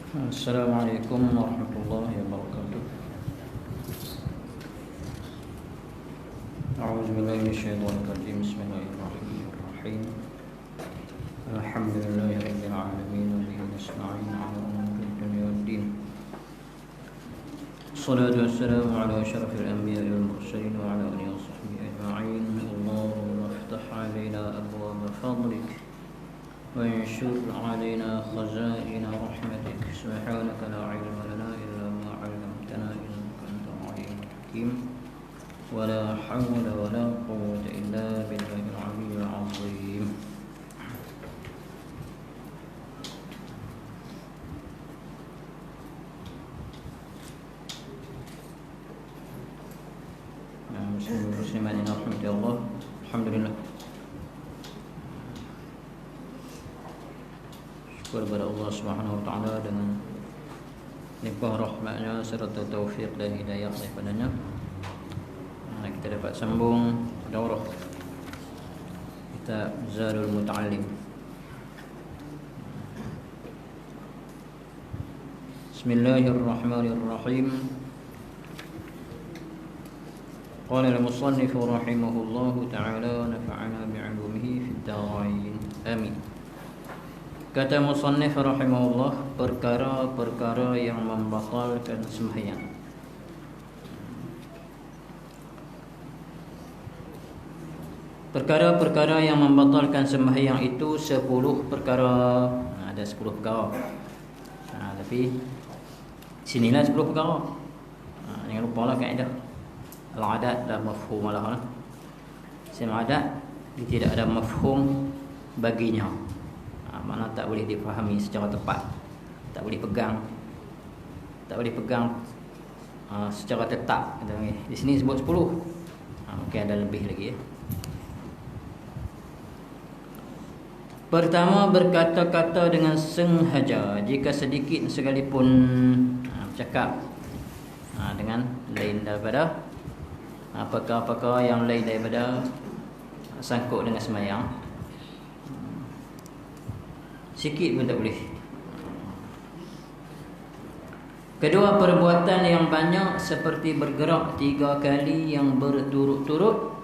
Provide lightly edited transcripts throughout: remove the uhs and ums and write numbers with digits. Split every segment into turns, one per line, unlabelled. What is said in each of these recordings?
Assalamualaikum warahmatullahi wabarakatuh. A'udzu billahi minasyaitonir rajim. Bismillahirrahmanirrahim. Alhamdulillahirabbil alamin wa bihi nasta'in 'ala umuri dunya waddin. Wassalatu wassalamu 'ala asyrafil anbiya'i wal mursalin wa 'ala alihi wa sahbihi ajma'in. Allahumma iftah 'alaina abwaab fadlik وانشر علينا خزائن رحمتك سبحانك لا علم لنا إلا ما علمتنا إنك أنت العليم الحكيم ولا حول ولا قوة إلا بالله العلي العظيم. Muslimin muslimat yang dirahmati Allah, alhamdulillah. Syukur kepada Allah Subhanahu wa taala dengan limpah rahmatnya serta taufik dan hidayah daripadanya. Kita dapat sambung daurah kitab Zadul Muta'allim. Bismillahirrahmanirrahim. Qala al-musannif rahimahullahu ta'ala nafa'ana bi'ulumihi fid dharain. Amin. Kata musannif rahimahullah, perkara-perkara yang membatalkan sembahyang. Perkara-perkara yang membatalkan sembahyang itu 10 perkara. Ada 10 perkara. Tapi sinilah 10 perkara. Jangan lupa lah kaedah al-adat dan mafhum lah. Semua adat tidak ada mafhum baginya. Mana tak boleh difahami secara tepat, tak boleh pegang, secara tetap. Di sini sebut 10, mungkin ada lebih lagi ya. Pertama, berkata-kata dengan sengaja jika sedikit sekalipun bercakap dengan lain daripada perkara-perkara yang lain daripada sangkut dengan sembahyang. Sikit pun tak boleh. Kedua, perbuatan yang banyak seperti bergerak 3 kali yang berturut-turut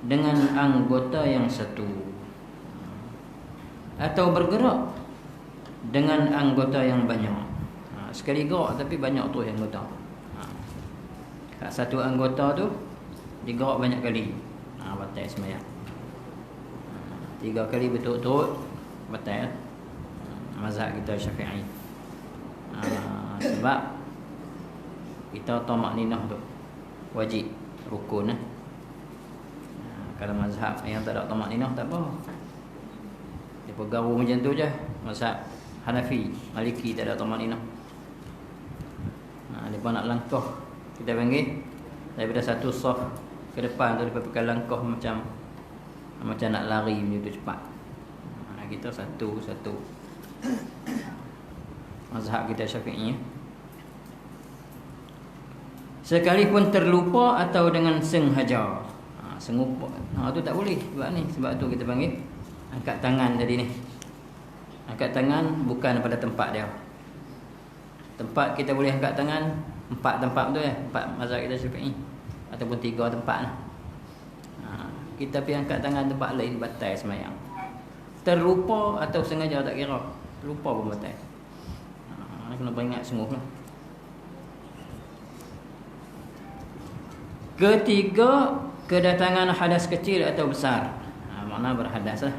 dengan anggota yang satu, atau bergerak dengan anggota yang banyak. Sekali gerak tapi banyak tu anggota. Satu anggota tu digerak banyak kali, batal sembahyang. 3 kali berturut-turut batal. Mazhab kita Syafi'i. Sebab kita tamakninah tu wajib, rukun. Kalau mazhab yang tak ada tamakninah tak apa, dia bergaul macam tu je. Mazhab Hanafi, Maliki tak ada tamakninah. Dia nak langkah, kita panggil daripada satu saf ke depan tu, dia pakai langkah macam nak lari macam tu cepat. Kita satu-satu. Mazhab kita Syafi'i. Sekalipun terlupa atau dengan sengaja. Sengupa. Tu tak boleh. Sebab tu kita panggil angkat tangan tadi ni. Angkat tangan bukan pada tempat dia. Tempat kita boleh angkat tangan 4 tempat tu ya. 4 mazhab kita Syafi'i. Ataupun 3 tempat. Kita pergi angkat tangan tempat lain, batal sembahyang. Terlupa atau sengaja tak kira. Lupa pun batal. Kena beringat sungguh lah. Ketiga, kedatangan hadas kecil atau besar. Makna berhadas lah.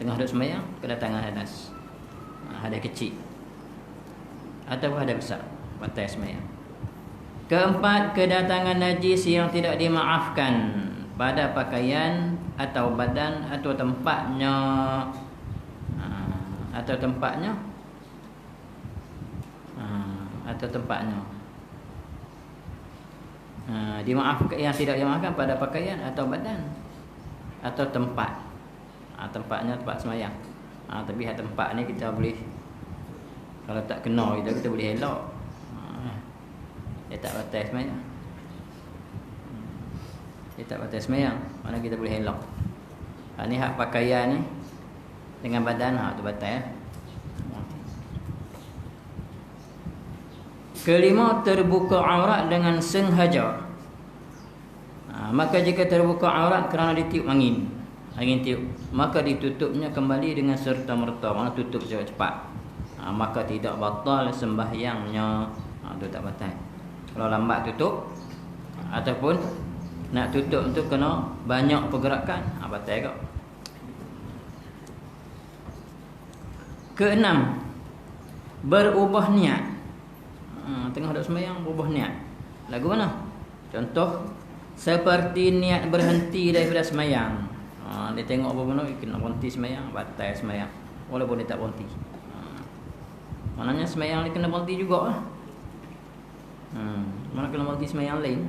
Tengah duduk sembahyang, kedatangan hadas. Hadas kecil atau hadas besar, batal sembahyang. Keempat, kedatangan najis yang tidak dimaafkan pada pakaian atau badan atau tempatnya. Atau tempatnya dimaafkan, yang tidak dimaafkan pada pakaian atau badan atau tempat. Tempatnya tempat sembahyang. Tapi tempat ni kita boleh, kalau tak kena kita boleh elak. Dia tak batal sembahyang. Mana kita boleh elak. Ni hak pakaian ni dengan badan tu batal. Kelima, terbuka aurat dengan sengaja. Maka jika terbuka aurat kerana ditiup angin tiup, maka ditutupnya kembali dengan serta-merta, maknanya tutup cepat. Maka tidak batal sembahyangnya. Itu tak batal. Kalau lambat tutup ataupun nak tutup tu kena banyak pergerakan, batal kau. Keenam, berubah niat. Tengah duk sembahyang berubah niat. Lagu mana? Contoh seperti niat berhenti daripada sembahyang. Dia tengok apa benda kena berhenti sembahyang, batal sembahyang walaupun dia tak berhenti. Maknanya sembahyang dia kena berhenti jugalah. Mana kena berhenti sembahyang lain.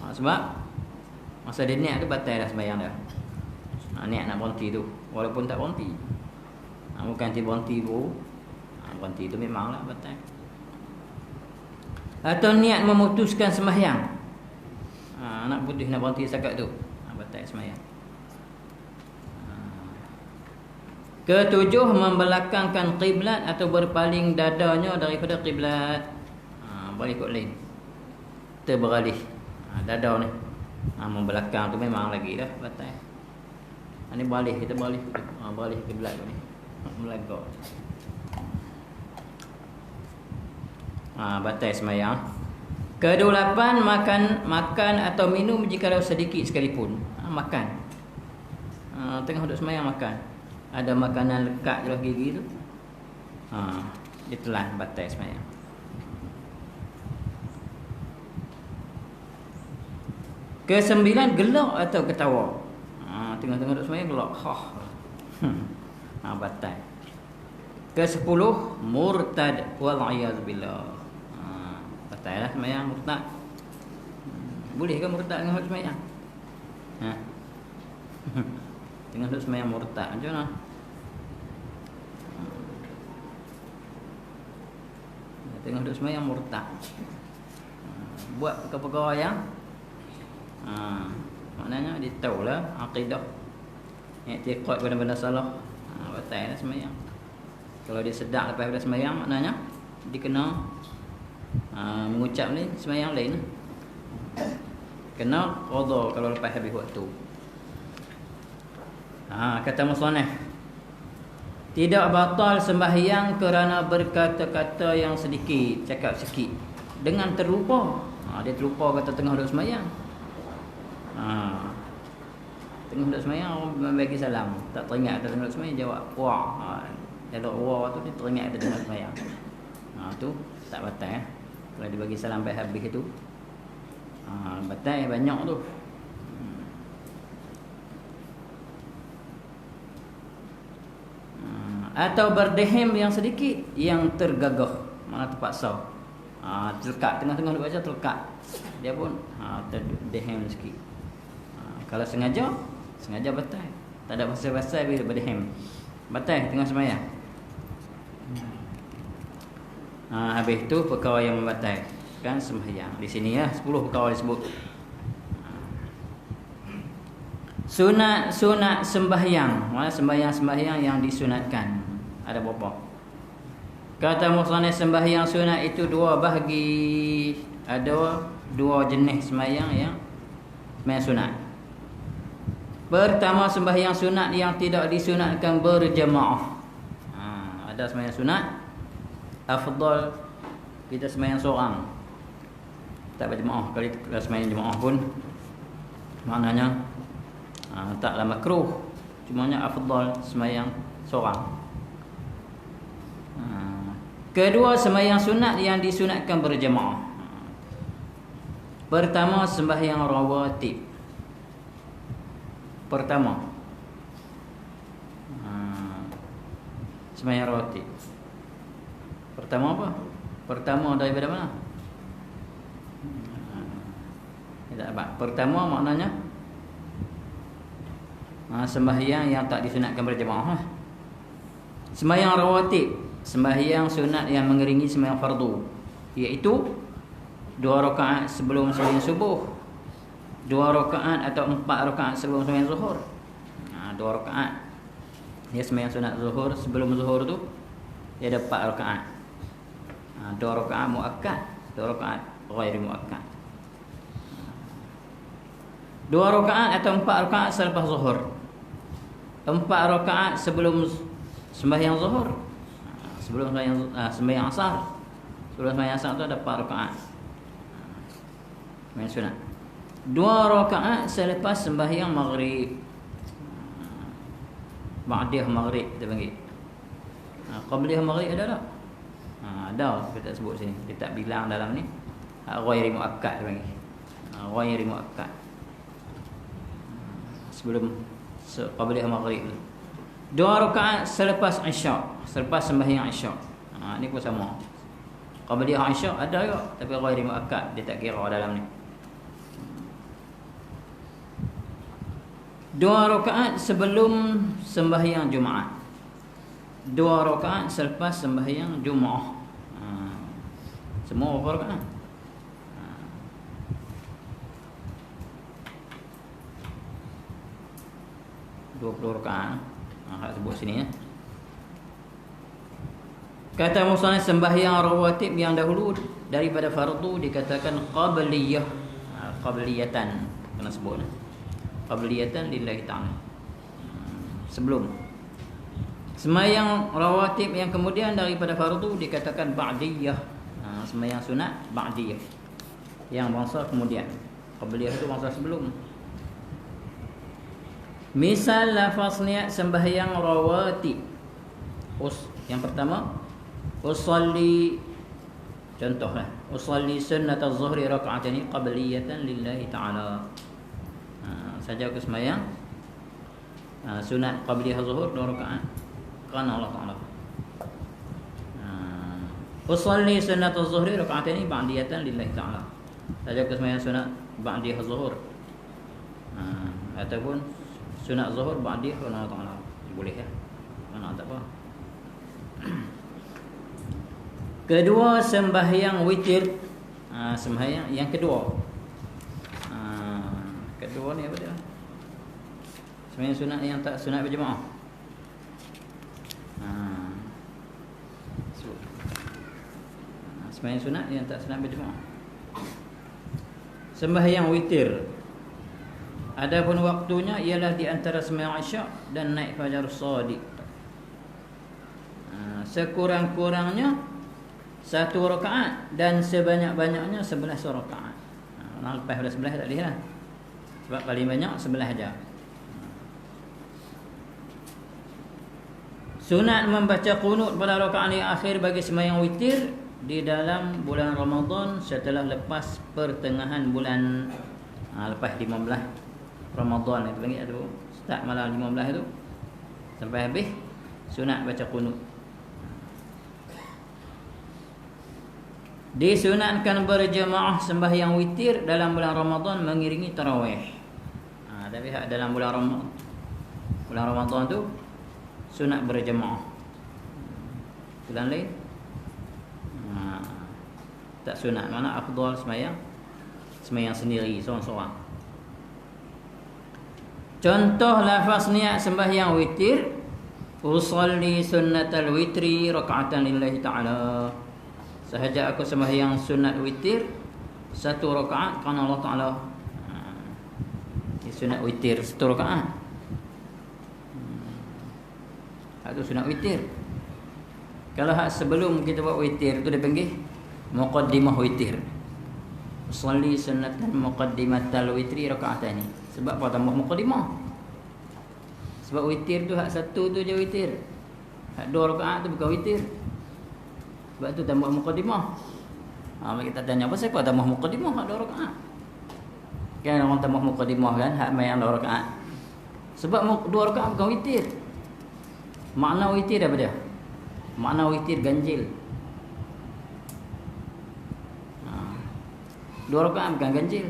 Sebab masa dia niat tu batal dah sembahyang dah. Niat nak berhenti tu walaupun tak berhenti. Bukan dia berhenti tu. Berhenti tu memanglah batal. Atau niat memutuskan sembahyang. Nak putus nak berhenti setakat tu, batal sembahyang. Ketujuh, membelakangkan kiblat atau berpaling dadanya daripada kiblat. Balik kot lain. Terberalih. Dada ni. Membelakang tu memang lagi dah batal. Ini balik, kita balik. Balik kiblat ni. Melagak. Batal sembahyang. Kedelapan, makan atau minum jika sedikit sekalipun. Makan. Tengah duduk sembahyang makan. Ada makanan lekat dalam gigi tu. Dia telan, batal sembahyang. Kesembilan, gelak atau ketawa. Tengah-tengah duduk sembahyang gelak. Batal. Kesepuluh, murtad wal'iyadzubillah. Batal lah sembahyang murtad. Boleh ke murtad tengah duduk sembahyang? Tengah duduk sembahyang murtad macam mana? Tengah duduk sembahyang murtad. Buat perkara-perkara yang maknanya dia tahulah akidah, i'tiqad benda-benda salah. Batal lah sembahyang. Kalau dia sedar lepas pada sembahyang, maknanya dia kena mengucap ni sembahyang lain. Kena qada kalau lepas habis waktu. Kata musannaf, tidak batal sembahyang kerana berkata-kata yang sedikit, cakap sikit dengan terlupa. Dia terlupa kata tengah duduk sembahyang. Tengah duduk sembahyang orang bagi salam, tak teringat kata tengah duduk sembahyang, jawab wah. Kalau wah tu dia teringat kata tengah sembahyang. Tu tak batal. Kalau dia bagi salam sampai habis itu, batal banyak tu. Atau berdehem yang sedikit, yang tergagah, mana terpaksa. Terlekat, tengah-tengah duk baca terlekat. Dia pun terdehem sikit. Kalau sengaja batal. Tak ada pasal-pasal bila berdehem. Batal tengah sembahyang. Habis tu perkara yang membatalkan sembahyang. Di sini 10 perkara disebut. Sunat sembahyang. Mana sembahyang yang disunatkan. Ada berapa? Kata musannaf, sembahyang sunat itu dua bahagi. Ada dua jenis sembahyang yang sunat. Pertama, sembahyang sunat yang tidak disunatkan berjemaah. Ada sembahyang sunat afdal kita sembahyang seorang, tak berjemaah. Kalau sembahyang jemaah pun maknanya taklah makruh, cumanya afdal sembahyang seorang. Kedua, sembahyang sunat yang disunatkan berjemaah. Pertama, sembahyang rawatib. Pertama, sembahyang rawatib. Pertama apa? Pertama daripada mana? Tak apa. Pertama maknanya sembahyang yang tak disunatkan berjemaah. Sembahyang rawatib, sembahyang sunat yang mengiringi sembahyang fardu, iaitu 2 rakaat sebelum sembahyang subuh, 2 rakaat atau 4 rakaat sebelum sembahyang zuhur. 2 rakaat. Dia sembahyang sunat zuhur, sebelum zuhur tu dia ada 4 rakaat. Dua rakaat muakkad, dua rakaat ghairi muakkad. Dua rakaat atau 4 rakaat selepas zuhur. 4 rakaat sebelum sembahyang zuhur. Sebelum sembahyang asar. Sebelum sembahyang asar tu ada 4 rakaat. Sembahyang sunat. 2 rakaat selepas sembahyang maghrib. Ba'diyah maghrib kita panggil. Qabliyah maghrib ada tak? Ada, kita sebut sini. Kita tak bilang dalam ni. Ghairi muakkad dia panggil. Ghairi muakkad. Sebelum qabliyah maghrib. 2 rakaat selepas isyak, selepas sembahyang isyak. Ni pun sama. Qabliyah isyak ada juga, tapi ghairi muakkad, dia tak kira dalam ni. 2 rakaat sebelum sembahyang Jumaat. 2 rakaat selepas sembahyang Jumaat. Semua berapa rakaat? 20 rakaat. Hak sebut sini ya. Kata musannif, sembahyang rawatib yang dahulu daripada fardu dikatakan qabliyah. Qabliyatan kena sebut. Qabliyatan lillahi ta'ala. Sebelum. Sembahyang rawatib yang kemudian daripada fardu dikatakan ba'diyah. Sembahyang sunat ba'diyah. Yang bangsa kemudian. Qabliyah itu bangsa sebelum. Misal lafaz niat sembahyang rawatib. Yang pertama, usalli, contohlah, usalli sunnat az-zuhri raka'ataini qabliyatan lillahi ta'ala. Saja aku sembahyang sunat qabliyah zuhur 2 rakaat kerana Allah Ta'ala. Usalli sunnat az-zuhri raka'ataini ba'diyatan lillahi ta'ala. Saja aku sembahyang sunat ba'diyah zuhur. Ataupun sunat zuhur ba'diyah kerana Allah Ta'ala. Boleh ya? Mana tak apa. Kedua, sembahyang witir. Sembahyang yang kedua. Kedua ni apa dia? Sembahyang sunat yang tak sunat berjemaah. Sembahyang sunat yang tak sunat berjemaah. Sembahyang witir. Adapun waktunya ialah di antara sembahyang isyak dan naik fajar shadiq. Sekurang-kurangnya 1 rakaat dan sebanyak-banyaknya 11 rakaat. Lepas pada 11 tak boleh lah. Sebab paling banyak 11 aja. Sunat membaca qunut pada rakaat yang akhir bagi sembahyang witir di dalam bulan Ramadan setelah lepas pertengahan bulan, lepas 15 Ramadan itu panggil tu, start malam 15 tu sampai habis sunat baca qunut. Disunatkan berjemaah sembahyang witir dalam bulan Ramadan mengiringi tarawih. Tapi dalam bulan Ramadan tu sunat berjemaah. Bulan lain tak sunat. Mana afdal sembahyang sendiri seorang-seorang. Contoh lafaz niat sembahyang witir, usalli sunnatal witri raka'atan lillahi ta'ala. Sahaja aku sembahyang sunat witir 1 rakaat kerana Allah Ta'ala. Sunat witir 1 rakaat. Itu sunat witir. Kalau hak sebelum kita buat witir tu dia panggil muqaddimah witir. Usalli sunnatan muqaddimatal witri raka'atani. Sebab apa tambah muqaddimah? Sebab witir tu hak 1 tu je witir. Hak 2 rakaat tu bukan witir. Sebab tu tambah muqaddimah. Kita tanya apa siapa tambah muqaddimah hak 2 rakaat? Kan orang tambah muqaddimah kan hak main 2 rakaat. Sebab 2 rakaat bukan witir. Makna witir apa dia? Makna witir ganjil. 2 rakaat bukan ganjil.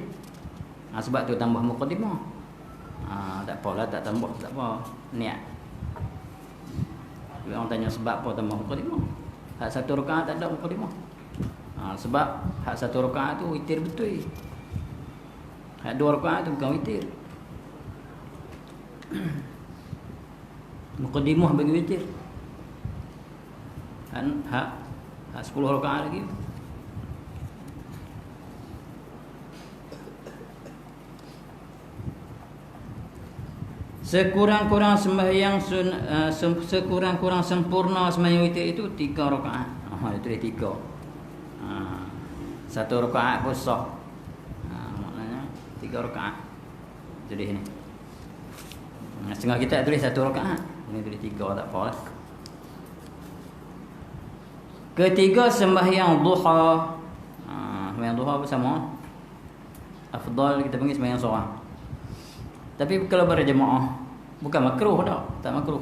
Sebab tu tambah muqaddimah. Tak apalah, tak tambah, tak apa. Niat. Bila orang tanya sebab apa tambah muqaddimah? Hak 1 rakaat tak ada muqaddimah. Sebab hak 1 rakaat tu witir betul. Hak 2 rakaat tu bukan witir. Muqaddimah bagi witir. Hak 10 rakaat lagi. Sekurang-kurang sembahyang sekurang-kurang sempurna sembahyang witir itu 3 rakaat. Itu dia 3. 1 rakaat pun sah. Maknanya 3 rakaat. Jadi ini. Setengah kita tulis 1 rakaat. Ini tulis 3 tak apa lah. Ketiga sembahyang duha. Sembahyang duha bersama. Afdal kita panggil sembahyang seorang. Tapi kalau berjemaah bukan makruh dah, tak makruh.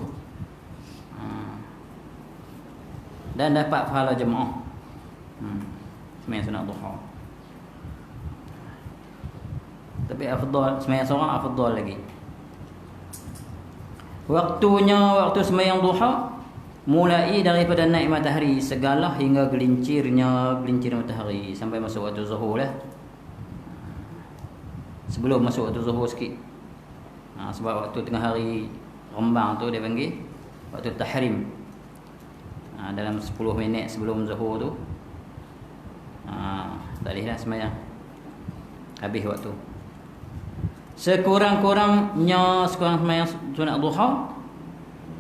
Dan dapat pahala jemaah. Sembahyang sunat duha. Tapi afdal sembahyang seorang afdal lagi. Waktu sembahyang duha mulai daripada naik matahari segala hingga gelincir matahari sampai masuk waktu zuhur lah. Sebelum masuk waktu zuhur sikit. Sebab waktu tengah hari rembang tu dia panggil waktu tahrim. Dalam 10 minit sebelum zuhur tu tak boleh dah sembahyang, habis waktu. Sekurang-kurangnya sembahyang sunat duha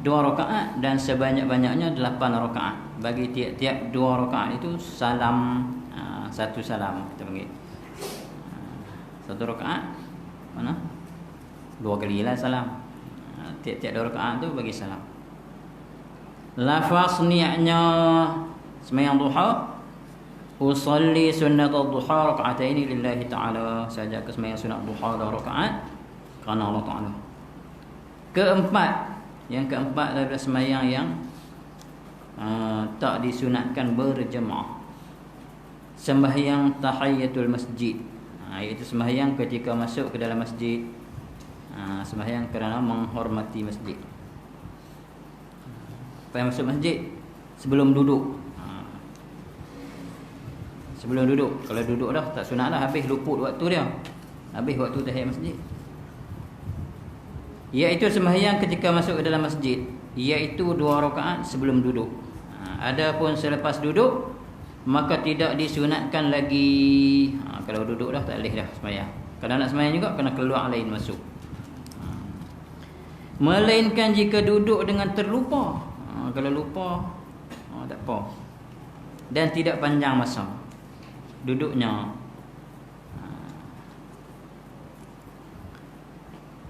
2 rakaat dan sebanyak-banyaknya 8 rakaat. Bagi tiap-tiap 2 rakaat itu salam, 1 salam kita panggil. 1 rakaat mana? 2 kali lah salam. Tiap-tiap 2 rakaat tu bagi salam. Lafaz niatnya sembahyang duha, usalli sunnat ad-duha raka'ataini lillahi ta'ala. Saja ke sembahyang sunat duha 2 rakaat kerana Allah Ta'ala. Yang keempat daripada sembahyang yang tak disunatkan berjemaah, sembahyang tahiyatul masjid. Iaitu sembahyang ketika masuk ke dalam masjid. Sembahyang kerana menghormati masjid. Supaya masuk masjid sebelum duduk. Sebelum duduk. Kalau duduk dah tak sunat dah, habis luput waktu dia. Habis waktu tahiyat masjid. Iaitu sembahyang ketika masuk ke dalam masjid, iaitu 2 rakaat sebelum duduk. Adapun selepas duduk maka tidak disunatkan lagi. Kalau duduk dah tak boleh dah sembahyang. Kalau nak sembahyang juga kena keluar lain masuk. Melainkan jika duduk dengan terlupa. Kalau lupa tak apa. Dan tidak panjang masa duduknya.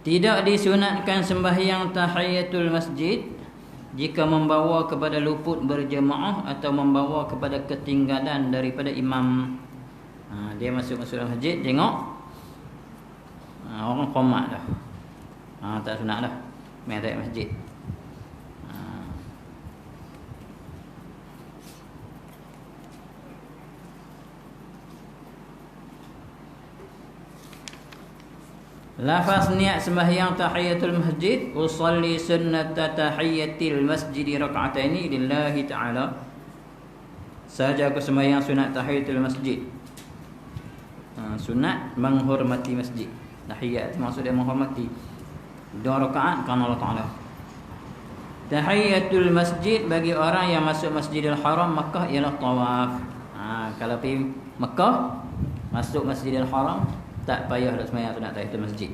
Tidak disunatkan sembahyang tahiyatul masjid jika membawa kepada luput berjemaah atau membawa kepada ketinggalan daripada imam. Dia masuk dalam masjid, tengok orang qomat dah. Tak sunat dah main tahiyat masjid. Lafaz niat sembahyang tahiyatul masjid, usalli sunnata tahiyatil masjid raka'ataini lillahi ta'ala. Sahaja aku sembahyang sunat tahiyatul masjid. Sunat menghormati masjid. Tahiyat maksudnya menghormati. 2 rakaat kerana Allah Ta'ala. Tahiyatul masjid bagi orang yang masuk Masjidil Haram Makkah ialah tawaf. Kalau pergi Makkah masuk Masjidil Haram tak payah nak sembahyang sunat tahiyatul masjid.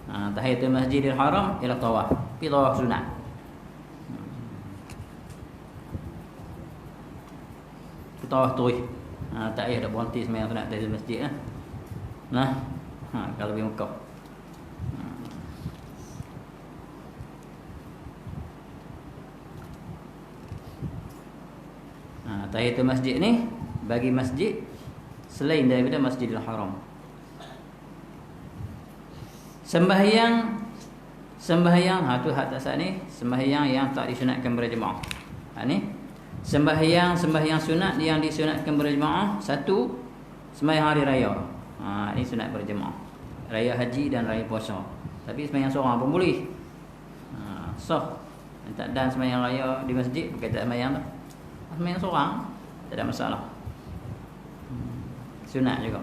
Tahiyatul Masjidil Haram ialah tawaf. Pergi tawaf sunat. Tawaf terus. Tak payah dah berhenti sembahyang sunat tahiyatul masjid kalau pergi Makkah. Tahiyatul masjid ni bagi masjid selain daripada Masjidil Haram. Sembahyang tu hak atas ni, sembahyang yang tak disunatkan berjemaah. Ni sembahyang sunat yang disunatkan berjemaah. 1, sembahyang hari raya. Ini sunat berjemaah. Raya haji dan raya puasa. Tapi sembahyang seorang pun boleh. Sah. Tak dan sembahyang raya di masjid berkaitan sembahyang tu. Sembahyang seorang tak ada masalah. Sunat juga.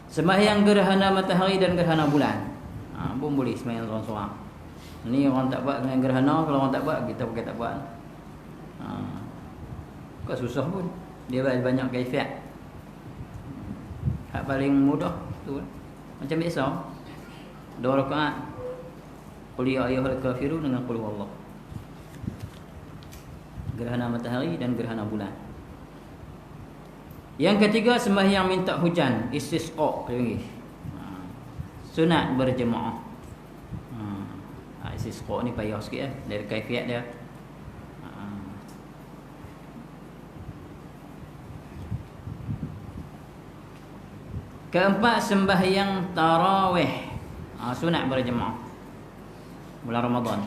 Sembahyang gerhana matahari dan gerhana bulan pun boleh sembahyang seorang-seorang. Ni orang tak buat dengan gerhana. Kalau orang tak buat, kita pakai tak buat. Bukan susah pun. Dia banyak kaifiat. Hak paling mudah tu macam biasa. 2 rakaat. Qul ya ayyuhal kafirun dengan qul huwallah. Gerhana matahari dan gerhana bulan. Yang ketiga, sembahyang minta hujan, istisqa panggil. Sunat berjemaah. Istisqa ni payah sikit dari kaifiat dia. Keempat, sembahyang tarawih, sunat berjemaah bulan Ramadan.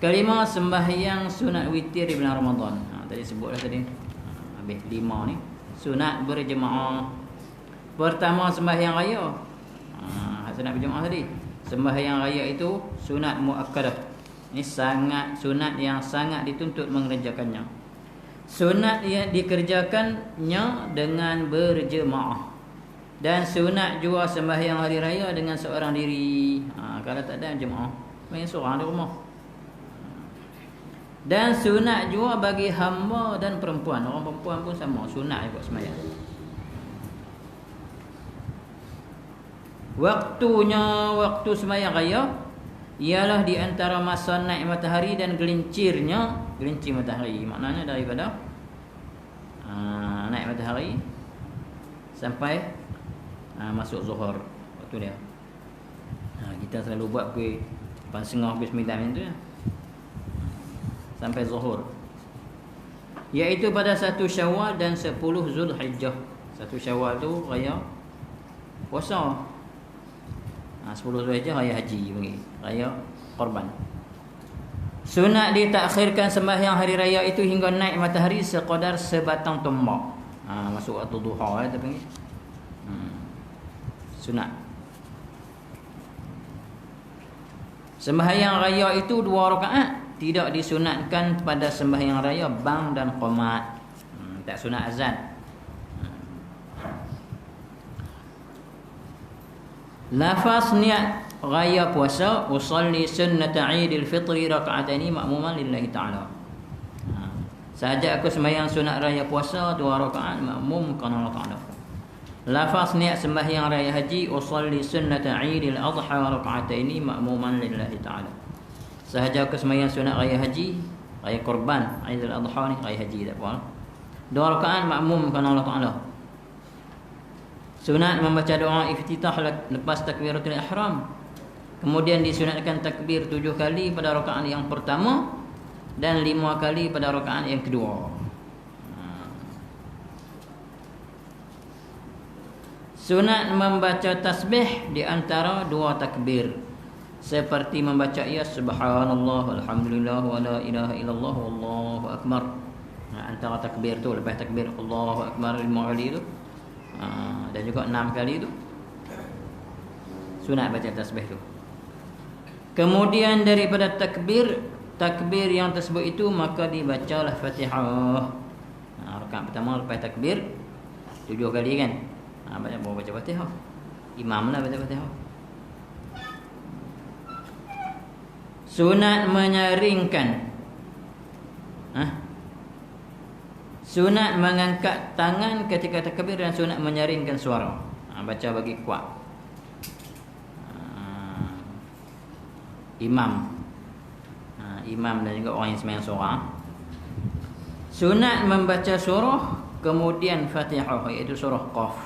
Kelima, sembahyang sunat witir di bulan Ramadan. Tadi sebut dah tadi. Habis 5 ni sunat berjemaah. Pertama, sembahyang raya. Sunat berjemaah tadi. Sembahyang raya itu sunat muakkadah. Ini sangat sunat yang sangat dituntut mengerjakannya. Sunat yang dikerjakannya dengan berjemaah. Dan sunat juga sembahyang hari raya dengan seorang diri. Kalau tak ada jemaah, main seorang di rumah. Dan sunat juga bagi hamba dan perempuan. Orang perempuan pun sama, sunat juga sembahyang. Waktu sembahyang raya ialah di antara masa naik matahari dan gelincir matahari. Maknanya daripada naik matahari sampai masuk zuhur. Waktu dia. Kita selalu buat pukul 8.30 pukul 9 macam tu ya. Sampai zuhur. Iaitu pada 1 Syawal dan 10 Zulhijjah. 1 Syawal tu raya puasa. 10 Zulhijjah raya haji panggil. Raya korban. Sunat ditakhirkan sembahyang hari raya itu hingga naik matahari sekadar sebatang tombak. Masuk waktu duha tu panggil. Sunat. Sembahyang raya itu 2 rakaat. Tidak disunatkan pada sembahyang raya bang dan qomat. Tak sunat azan. Lafaz niat raya puasa, usalli sunnata Idul Fitri raka'ataini ma'muman lillahi ta'ala. Sahaja aku sembahyang sunat raya puasa 2 rakaat makmum kerana Allah Ta'ala. Lafaz niat sembahyang raya haji, usalli sunnata Idul Adha raka'ataini ma'muman lillahi ta'ala. Sahaja aku sembahyang sunat raya haji, raya korban, Idul Adha ni raya haji tak apa. 2 rakaat makmum kerana Allah Ta'ala. Sunat membaca doa iftitah lepas takbiratul ihram. Kemudian disunatkan takbir 7 kali pada rakaat yang pertama dan 5 kali pada rakaat yang kedua. Sunat membaca tasbih di antara 2 takbir. Seperti membaca ya subhanallah walhamdulillah wa la ilaha illallah wallahu akbar. Antara takbir tu, lepas takbir Allahu akbar 5 kali tu. Dan juga 6 kali tu sunat baca tasbih tu. Kemudian daripada takbir yang tersebut itu maka dibacalah Fatihah. Rakaat pertama lepas takbir 7 kali kan. Baca Fatihah. Imam lah baca Fatihah. Sunat menyaringkan. Sunat mengangkat tangan ketika takbir dan sunat menyaringkan suara. Baca bagi kuat. Imam dan juga orang yang sembahyang seorang. Sunat membaca surah kemudian Fatihah, iaitu surah Qaf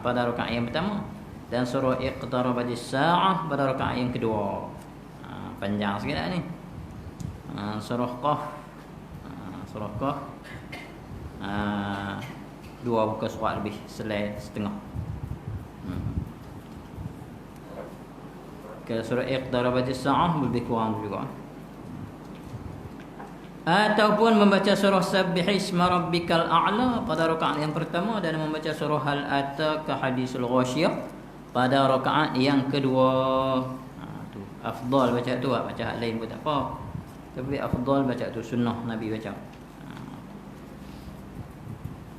pada rakaat yang pertama dan surah Iqtarabatis Saa'ah pada rakaat yang kedua. Panjang sikit dah ni. Surah Qaf. Surah Qaf. 2 buku surat lebih, selai setengah. Ke surah Iqtarabatis Saa'ah lebih kurang juga. Ataupun membaca surah Sabbihisma Rabbikal A'la pada rakaat yang pertama dan membaca surah Hal Ataka Hadisul Ghasyiyah pada rakaat yang kedua. Afdal baca tu, baca hak lain pun tak apa. Tapi afdal baca tu, sunnah Nabi baca.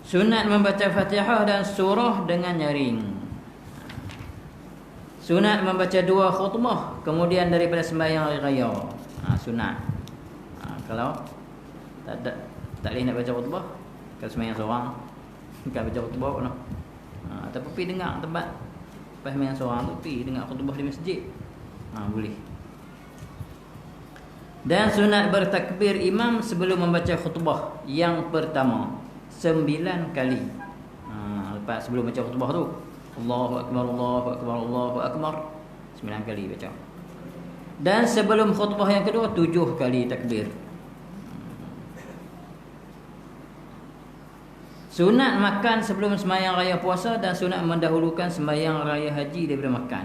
Sunat membaca Fatihah dan surah dengan nyaring. Sunat membaca 2 khutbah kemudian daripada sembahyang hari raya. Sunat. Kalau tak ada Tak boleh nak baca khutbah kalau sembahyang seorang. Bukan baca khutbah no. Ataupun pergi dengar tempat pas sembahyang seorang tu, pergi dengar khutbah di masjid. Boleh. Dan sunat bertakbir imam sebelum membaca khutbah yang pertama 9 kali. Lepas sebelum baca khutbah tu, Allahu akbar, Allahu akbar, Allahu akbar, 9 kali baca. Dan sebelum khutbah yang kedua 7 kali takbir. Sunat makan sebelum sembahyang raya puasa dan sunat mendahulukan sembahyang raya haji daripada makan.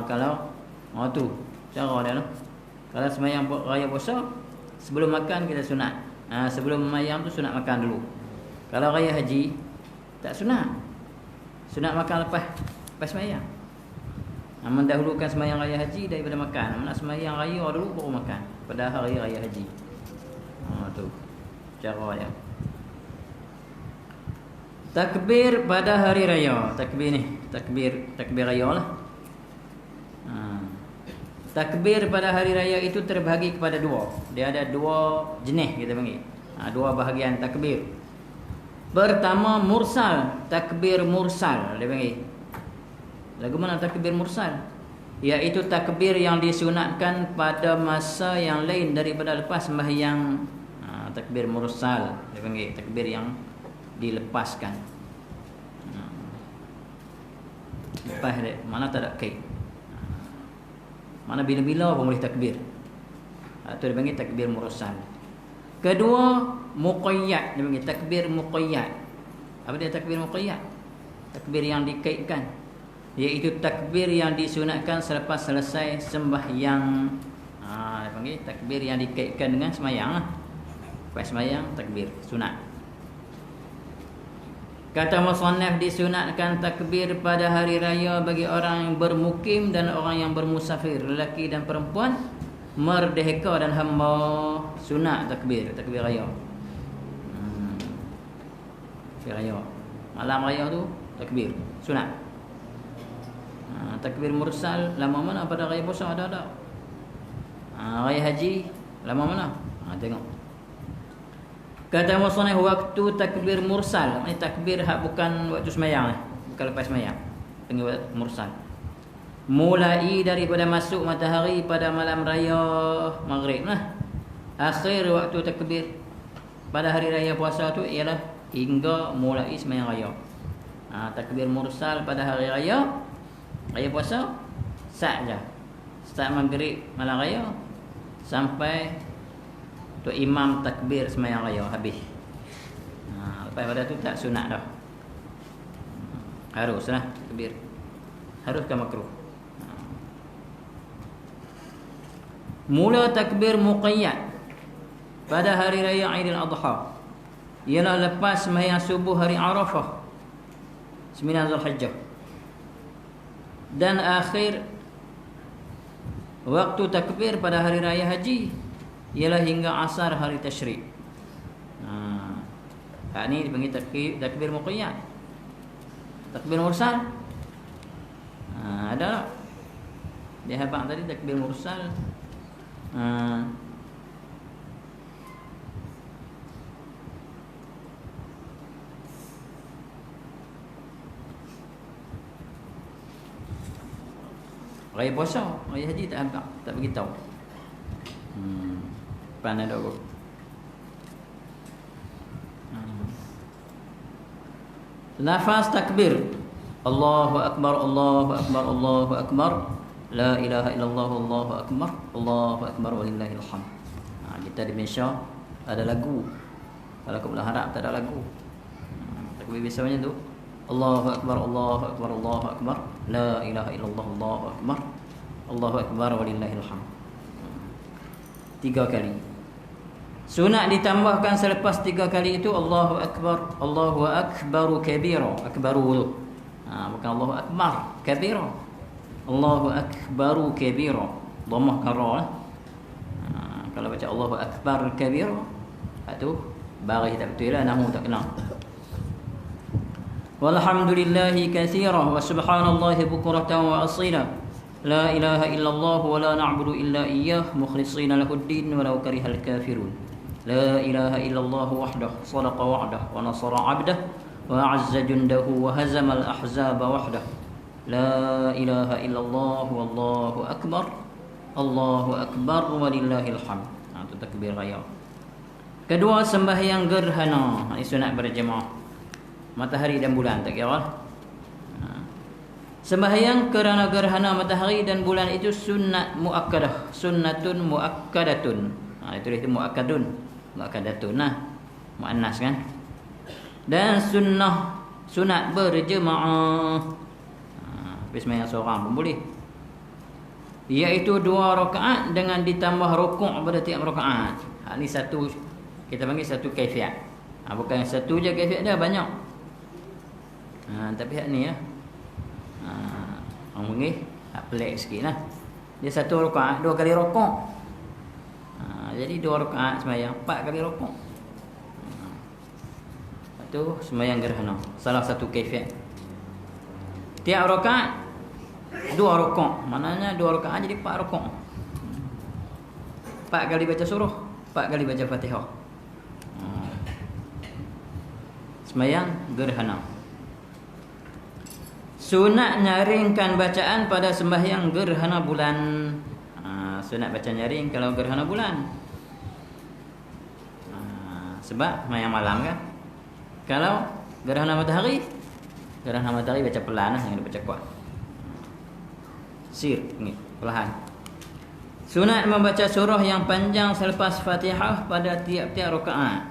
Kalau tu cara dia tu. Kalau sembahyang raya puasa sebelum makan kita sunat. Sebelum sembahyang tu sunat makan dulu. Kalau raya haji tak sunat. Sunat makan lepas sembahyang. Mendahulukan sembahyang raya haji daripada makan. Mana sembahyang raya dulu baru makan pada hari raya haji. Tu cara dia. Takbir pada hari raya. Takbir raya lah. Takbir pada hari raya itu terbahagi kepada dua. Dia ada dua jenis kita panggil. Dua bahagian takbir. Pertama mursal, takbir mursal dia panggil. Lagu mana takbir mursal? Iaitu takbir yang disunatkan pada masa yang lain daripada lepas sembahyang. Takbir mursal dia panggil, takbir yang dilepaskan. Lepas dia, mana tak ada kait. Mana bila-bila pun boleh takbir. Itu dia panggil takbir mursal. Kedua, muqayyad, dia panggil takbir muqayyad. Apa dia takbir muqayyad? Takbir yang dikaitkan, iaitu takbir yang disunatkan selepas selesai sembahyang. Dia panggil takbir yang dikaitkan dengan sembahyang lah. Lepas sembahyang takbir sunat. Kata musannaf, disunatkan takbir pada hari raya bagi orang yang bermukim dan orang yang bermusafir, lelaki dan perempuan, merdeka dan hamba. Sunat takbir raya. Takbir raya. Malam raya tu takbir sunat. Takbir mursal lama mana pada raya puasa ada. Raya haji lama mana? Tengok. Kata musannaf, waktu takbir mursal, ini takbir hak bukan waktu sembahyang, bukan lepas sembahyang, panggil mursal. Mulai daripada masuk matahari pada malam raya maghrib lah. Akhir waktu takbir pada hari raya puasa tu ialah hingga mulai sembahyang raya. Takbir mursal pada hari raya puasa saja. Start maghrib malam raya sampai tu imam takbir sembahyang raya habis. Lepas pada tu tak sunat dah. Haruslah takbir. Harus ke makruh. Mula takbir muqayyad pada hari raya Aidil Adha ialah lepas sembahyang subuh hari Arafah 9 Zulhijjah. Dan akhir waktu takbir pada hari raya haji ialah hingga asar hari tasyrik. Ini dipanggil takbir muqayyad. Takbir mursal ada. Dia habaq tadi takbir mursal. Raya puasa, raya haji tak habaq, tak beritahu. Pandai dah kot. Lafaz takbir, Allahu akbar, Allahu akbar, Allahu akbar, la ilaha illallah, Allahu akbar, Allahu akbar walillahil hamd. Kita di Malaysia ada lagu. Kalau kau belah harap tak ada lagu. Takbir biasa macam tu. Allahu akbar, Allahu akbar, Allahu akbar, la ilaha illallah, Allahu akbar, Allahu akbar walillahil hamd. 3 kali. Sunat ditambahkan selepas 3 kali itu Allahu akbar, Allahu akbaru kabira. Akbaru tu. Bukan Allahu akbar kabira. Allahu akbaru kabira. Dhammah kara lah. Kalau baca Allahu akbar kabira, itu baris tak betul lah, nahu tak kena. Walhamdulillahi katsira wa subhanallahi bukratan wa asila. La ilaha illallah wa la na'budu illa iyyah mukhlishina lahuddin walau karihal kafirun. La ilaha illallah wahdah sadaqa wa'dah wa nasara 'abdah wa 'azza jundahu wa hazama al-ahzaba wahdah. La ilaha illallah wallahu akbar. Allahu akbar walillahil hamd. Itu takbir raya. Kedua, sembahyang gerhana. Ini sunat berjemaah. Matahari dan bulan tak kira. Sembahyang kerana gerhana matahari dan bulan itu sunat muakkadah, sunnatun muakkadatun. Itu dia muakkadun, muakkadatun. Muannas kan. Dan sunat berjemaah. Sembahyang seorang pun boleh. Iaitu 2 rakaat dengan ditambah rukuk pada tiap rakaat. Ini satu, kita panggil satu kaifiat. Bukan satu je kaifiat, dia banyak. Tapi hak ni ya. Orang panggil pelik sikit lah. Dia 1 rakaat 2 kali rukuk. Jadi 2 rakaat sembahyang 4 kali rukuk. Itu sembahyang gerhana, salah satu kaifiat. Tiap rakaat 2 rukuk. Maknanya 2 rakaat jadi 4 rukuk. 4 kali baca surah, 4 kali baca Fatihah. Sembahyang gerhana. Sunat nyaringkan bacaan pada sembahyang gerhana bulan. Sunat baca nyaring kalau gerhana bulan. Sebab sembahyang malam kan. Kalau gerhana matahari baca pelan, jangan baca kuat. Sir ni perlahan. Sunat membaca surah yang panjang selepas Fatihah pada tiap-tiap rakaat.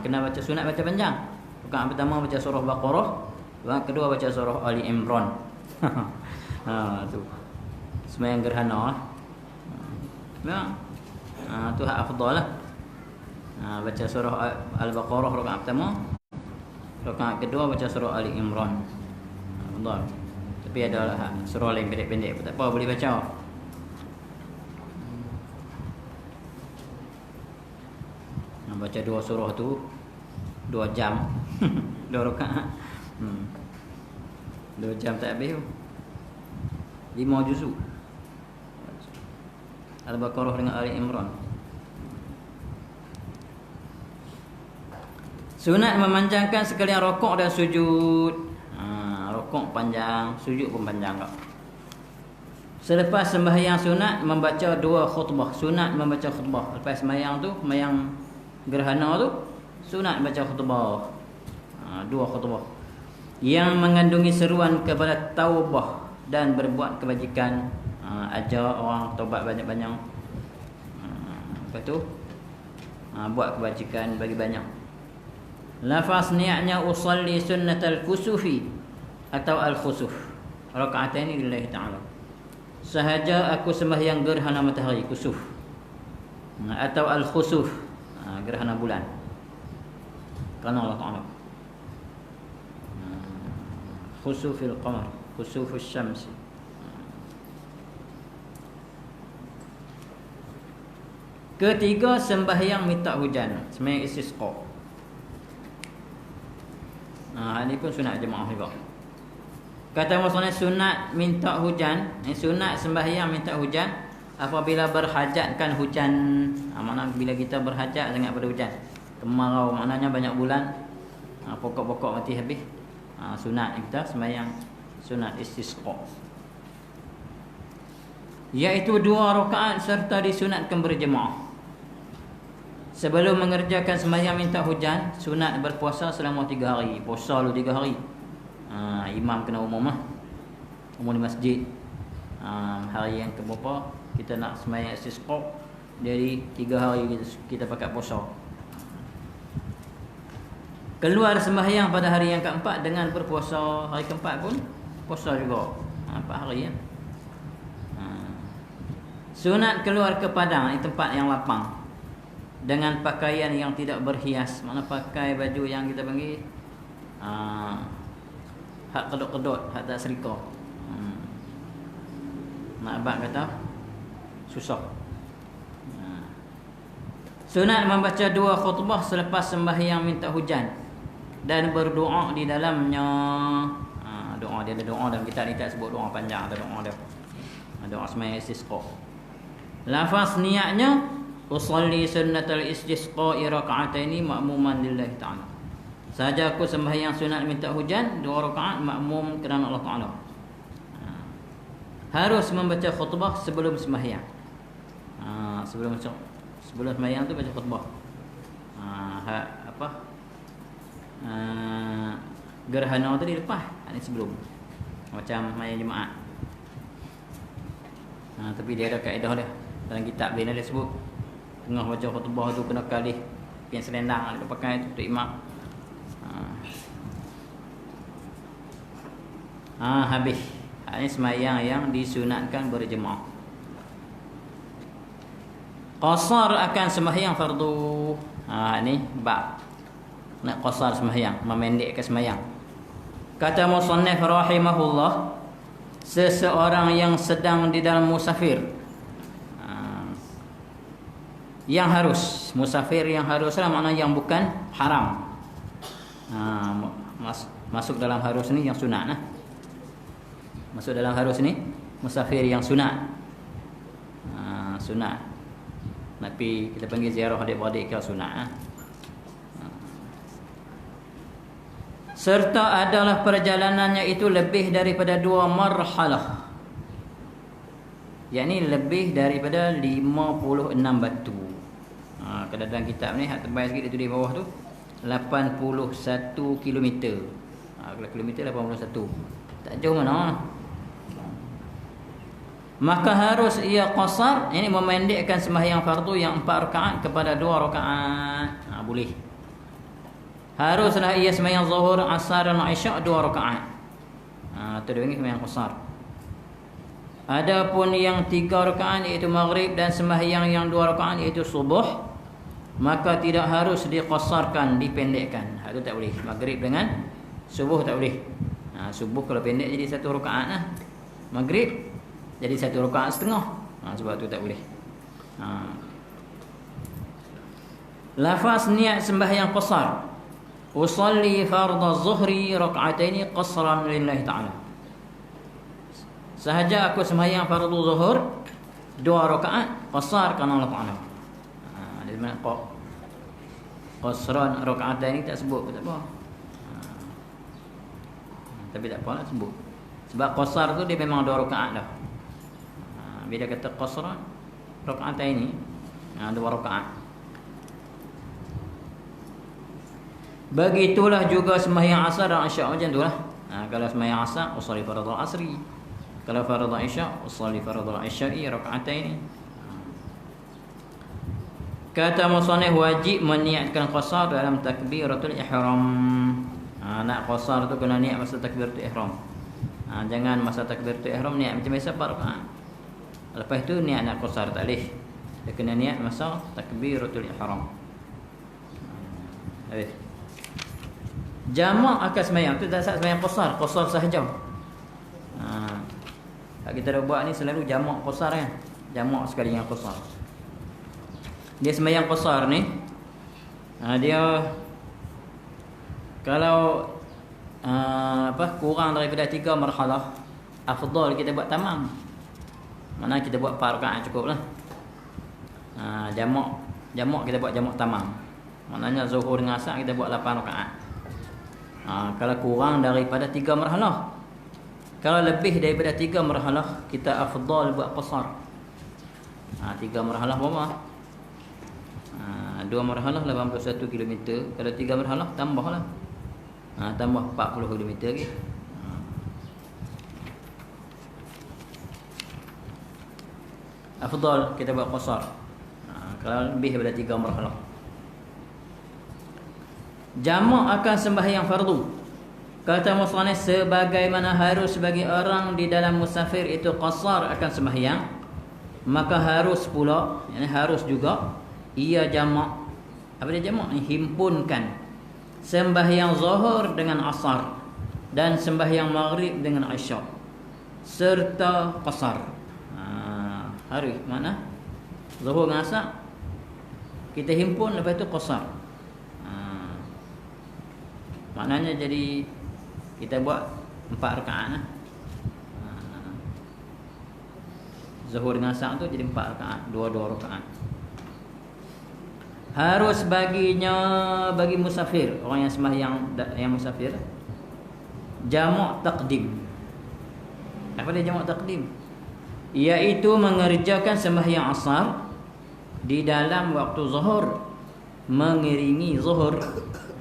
Kena baca sunat baca panjang. Rakaat pertama baca surah Baqarah, rakaat kedua baca surah Ali Imran. Tu. Sembahyang gerhana. Tu hak afdal lah. Baca surah Al-Baqarah rakaat pertama, rakaat kedua baca surah Ali Imran. Afdal. Tapi ada surah lain pendek-pendek pun tak apa, boleh baca. Baca 2 surah tu 2 jam. 2 rakaat. 2 jam tak habis tu. 5 juzuk. Al-Baqarah dengan Ali Imran. Sunat memanjangkan sekalian rokok dan sujud. Rokok panjang, sujud pun panjang tak? Selepas sembahyang sunat membaca 2 khutbah. Sunat membaca khutbah. Lepas sembahyang tu, sembahyang gerhana tu, sunat baca khutbah. 2 khutbah yang mengandungi seruan kepada taubah dan berbuat kebajikan. Ajar orang taubat banyak-banyak. Lepas tu buat kebajikan bagi banyak. Lafaz niatnya usalli sunnatal kusufi atau al-khusuf. Rakaatain lillahi ta'ala. Sahaja aku sembahyang gerhana matahari kusuf. Atau al-khusuf, gerhana bulan. Kerana Allah Ta'ala. Khusufil qamar, khusufus syamsi. Ketiga, sembahyang minta hujan, sembahyang istisqa. Ini pun sunat jemaah juga. Kata maksudnya sunat minta hujan, sunat sembahyang minta hujan apabila berhajatkan hujan. Maknanya bila kita berhajat sangat pada hujan, kemarau, maknanya banyak bulan, pokok-pokok mati habis. Sunat kita sembahyang sunat istisqa, iaitu 2 rakaat serta disunatkan berjemaah. Sebelum mengerjakan sembahyang minta hujan, sunat berpuasa selama 3 hari. Puasa lu 3 hari. Imam kena umum umum di masjid. Hari yang keberapa kita nak sembahyang istisqa, jadi 3 hari kita pakai puasa. Keluar sembahyang pada hari yang keempat dengan berpuasa. Hari keempat pun puasa juga. 4 hari ya. Sunat keluar ke padang, di tempat yang lapang, dengan pakaian yang tidak berhias. Mana pakai baju yang kita panggil hak kedut-kedut, hak tak serika. Mak abang kata susah. Sunat membaca 2 khutbah selepas sembahyang minta hujan dan berdoa di dalamnya. Doa dia ada doa dalam kitab ni, tak sebut doa panjang, ada doa dia. Doa sembahyang istisqa. Lafaz niatnya usalli sunnatal istisqa'i raka'ataini ma'muman lillahi ta'ala. Sahaja aku sembahyang sunat minta hujan 2 rakaat makmum kerana Allah Taala. Harus membaca khutbah sebelum sembahyang. Sebelum sembahyang tu baca khutbah. Gerhana tadi lepas, ini sebelum. Macam sembahyang Jumaat. Tapi dia ada kaedah dia. Dalam kitab dia sebut tengah baca khutbah tu kena kalih pian selendang dia pakai tu untuk imam. Habis. Ini sembahyang yang disunatkan berjemaah. Qasar akan sembahyang fardu. Ini bab nak qasar sembahyang, memendekkan sembahyang. Kata musannif rahimahullah, seseorang yang sedang di dalam musafir, yang harus musafir, yang haruslah makna yang bukan haram. Masuk dalam harus ni yang sunat lah. Masuk dalam harus ni musafir yang sunat. Sunat. Tapi kita panggil ziarah adik-beradik ke sunat. Serta adalah perjalanannya itu lebih daripada 2 marhalah. Yakni lebih daripada 56 batu. Kalau dalam kitab ni hak terbaik sikit dia tulis bawah tu 81 kilometer. Kalau kilometer 81. Tak jauh mana. Maka harus ia qasar, ini memendekkan sembahyang fardu yang 4 rakaat kepada 2 rakaat. Boleh. Haruslah ia sembahyang zuhur, asar dan isyak 2 rakaat. Itu dia panggil sembahyang qasar. Adapun yang 3 rakaat iaitu maghrib dan sembahyang yang 2 rakaat iaitu subuh, maka tidak harus diqasarkan, dipendekkan. Itu tak boleh. Maghrib dengan subuh tak boleh. Subuh kalau pendek jadi 1 rakaat lah. Maghrib jadi 1 rakaat setengah. Sebab tu tak boleh. Lafaz niat sembahyang qasar. Usalli fardhu zuhri rak'ataini qasran lillahi ta'ala. Sahaja aku sembahyang fardu zuhur 2 rakaat qasar kerana Allah Ta'ala. Di mana qasran rak'ataini tak sebut tak apa. Tapi tak apa nak sebut. Sebab qasar tu dia memang 2 rakaat dah. Bila kata qasran rak'ataini 2 rakaat. Begitulah juga sembahyang asar dan isyak macam itulah. Kalau sembahyang asar usolli fardhu asri. Kalau fardhu isyak usolli fardhu isya'i rak'ataini. Kata musannif wajib meniatkan qasar dalam takbiratul ihram. Nak qasar tu kena niat masa takbiratul ihram. Jangan masa takbiratul ihram niat macam biasa 4 rakaat. Lepas tu niat nak qasar tak boleh. Dia kena niat masa takbiratul ihram. Habis. Jamak akan sembahyang tu tak sembahyang qasar, qasar sahaja. Kita dah buat ni selalu jamak qasar kan. Jamak sekali dengan qasar. Dia sembahyang qasar ni dia kalau kurang daripada 3 marhalah, afdal kita buat tamam. Mana kita buat 4 rakaat cukuplah. Jamak kita buat jamak tamam. Maknanya zuhur dengan asar kita buat 8 rakaat. Kalau kurang daripada 3 marhalah. Kalau lebih daripada 3 marhalah, kita afdal buat qasar. 3 marhalah berapa? 2 marhalah 81 km. Kalau 3 marhalah tambahlah. Tambah 40 km lagi. Afdal kita buat qasar. Kalau lebih daripada 3 marhalah. Jamak akan sembahyang fardu. Kata musannif sebagaimana harus bagi orang di dalam musafir itu qasar akan sembahyang, maka harus pula, yani harus juga ia jamak. Apa dia jamak? Himpunkan sembahyang zuhur dengan asar dan sembahyang maghrib dengan isyak serta qasar. Harus mana? Zuhur dengan asar kita himpun, lepas tu qasar. Maknanya jadi kita buat 4 rakaat lah. Zuhur dengan asar tu jadi 4 rakaat, 2 rakaat. Harus baginya, bagi musafir, orang yang sembahyang yang musafir, jamak takdim. Apa dia jamak takdim? Iaitu mengerjakan sembahyang asar di dalam waktu zuhur, mengiringi zuhur.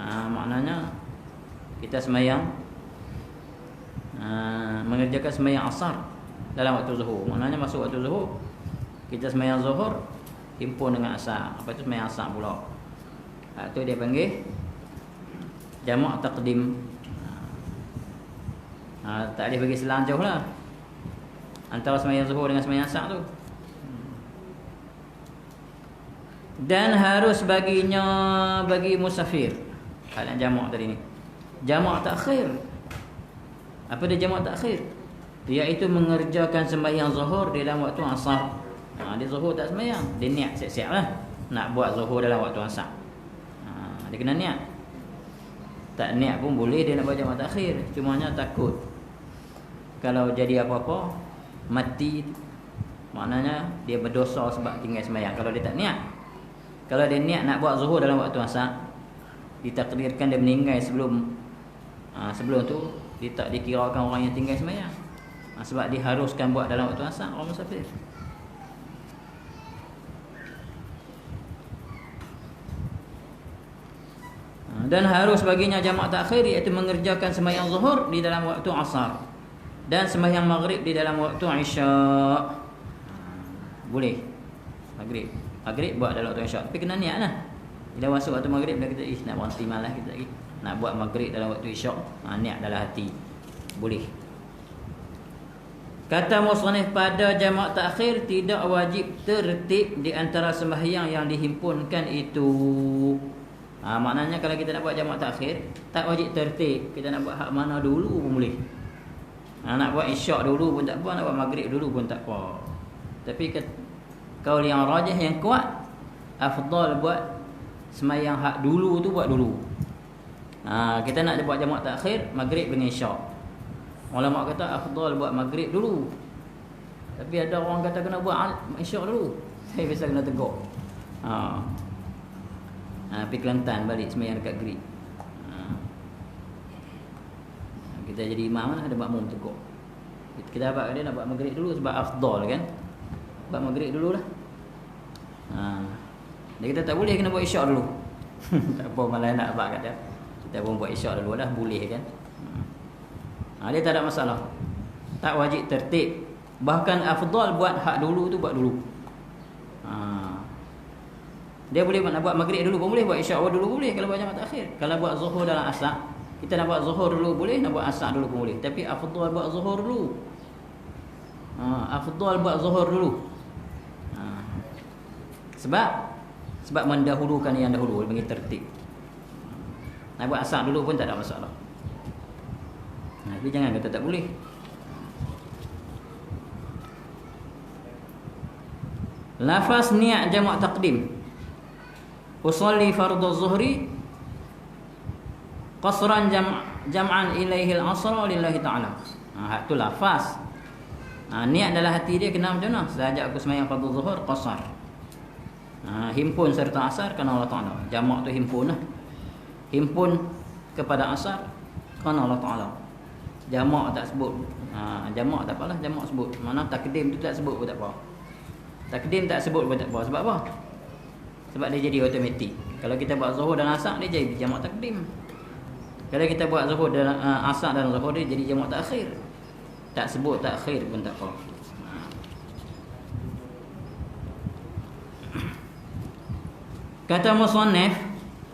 Maknanya kita sembahyang, mengerjakan sembahyang asar dalam waktu zuhur. Maknanya masuk waktu zuhur, kita sembahyang zuhur himpun dengan asar. Apa itu sembahyang asar pula? Itu dia panggil jamak takdim. Tak boleh bagi selang jauh lah antara sembahyang zuhur dengan sembahyang asar tu. Dan harus baginya, bagi musafir, yang jamak tadi ni, jamak takhir. Apa dia jamak takhir? Iaitu mengerjakan sembahyang zuhur di dalam waktu asar. Dia zuhur tak sembahyang, dia niat siap-siap lah nak buat zuhur dalam waktu asar. Dia kena niat. Tak niat pun boleh dia nak buat jamak takhir. Cumanya takut kalau jadi apa-apa mati, maknanya dia berdosa sebab tinggal sembahyang. Kalau dia tak niat, kalau dia niat nak buat zuhur dalam waktu asar, ditakdirkan dia meninggal sebelum tu, dia tak dikirakan orang yang tinggal sembahyang. Sebab diharuskan buat dalam waktu asar orang musafir. Dan harus baginya jamak takhir, iaitu mengerjakan sembahyang zuhur di dalam waktu asar dan sembahyang maghrib di dalam waktu isyak. Boleh maghrib buat dalam waktu isyak, tapi kena niat lah. Bila masuk waktu maghrib, kita nak berhenti malas kita lagi nak buat maghrib dalam waktu isyak, niat dalam hati, boleh. Kata musannif, pada jamak takhir tidak wajib tertib di antara sembahyang yang dihimpunkan itu. Maknanya kalau kita nak buat jamak takhir, tak wajib tertib. Kita nak buat hak mana dulu pun boleh. Nak buat isyak dulu pun tak apa, nak buat maghrib dulu pun tak apa. Tapi kaul yang rajih, yang kuat, afdal buat sembahyang hak dulu tu buat dulu. Kita nak buat jamak takhir maghrib dengan isyak. Ulama kata afdal buat maghrib dulu. Tapi ada orang kata kena buat isyak dulu. Saya biasa kena tegur. Pergi Kelantan balik sembahyang dekat Gerik. Kita jadi imam lah, ada makmum tegur. Kita dapat dia nak buat maghrib dulu sebab afdal kan. Buat maghrib dululah. Dia kata tak boleh, kena buat isyak dulu. Tak apa, malah nak abang kata kita pun buat isyak dulu dah, boleh kan. Dia tak ada masalah. Tak wajib tertib. Bahkan afdal buat hak dulu tu buat dulu. Dia boleh nak buat maghrib dulu pun boleh, buat isyak dulu boleh kalau buat jamak takhir. Kalau buat zuhur dalam asar, kita nak buat zuhur dulu boleh, nak buat asar dulu pun boleh. Tapi afdal buat zuhur dulu. Afdal buat zuhur dulu. Sebab mendahulukan yang dahulu, bagi tertib. Nak buat asar dulu pun tak ada masalah. Tapi jangan kata tak boleh. Lafaz niat jamak takdim. Usalli fardhu zuhri qasran jam'an ilaihi al-asr lillahi ta'ala. Itu lafaz. Niat dalam hati dia kena macam mana? Sejak aku sembahyang fardhu zuhur qasar. Himpun serta asar kerana Allah Ta'ala. Jamak tu himpun lah. Himpun kepada asar kerana Allah Ta'ala. Jamak tak sebut. Jamak tak apalah, jamak sebut. Mana takdim tu tak sebut pun tak apa. Takdim tak sebut pun tak apa. Sebab apa? Sebab dia jadi automatik. Kalau kita buat zuhur dan asar, dia jadi jamak takdim. Kalau kita buat zuhur dan asar dan zuhur, dia jadi jamak takhir. Tak sebut takhir pun tak apa. Kata musannif,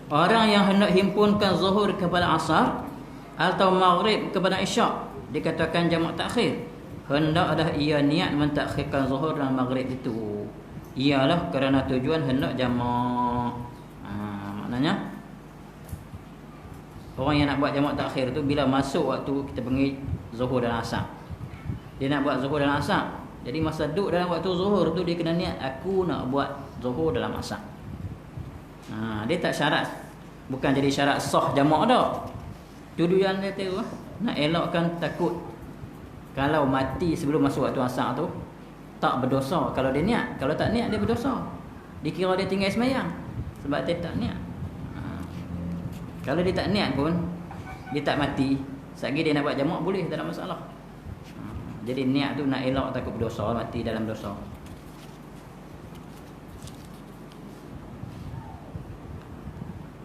orang yang hendak himpunkan zuhur kepada asar atau maghrib kepada isyak, dikatakan jamak takhir. Hendaklah ia niat mentakhirkan zuhur dan maghrib itu. Ialah kerana tujuan hendak jamak. Maknanya orang yang nak buat jamak takhir tu, bila masuk waktu kita panggil zuhur dan asar, dia nak buat zuhur dan asar. Jadi masa duduk dalam waktu zuhur tu, dia kena niat, aku nak buat zuhur dalam asar. Dia tak syarat, bukan jadi syarat sah jamak dah. Tujuan dia tu nak elakkan takut kalau mati sebelum masuk waktu asar tu tak berdosa kalau dia niat. Kalau tak niat, dia berdosa. Dikira dia tinggal sembahyang. sebab dia tak niat. Kalau dia tak niat pun, dia tak mati, selagi dia nak buat jamak boleh, tak ada masalah. Jadi niat tu nak elak takut berdosa, mati dalam dosa.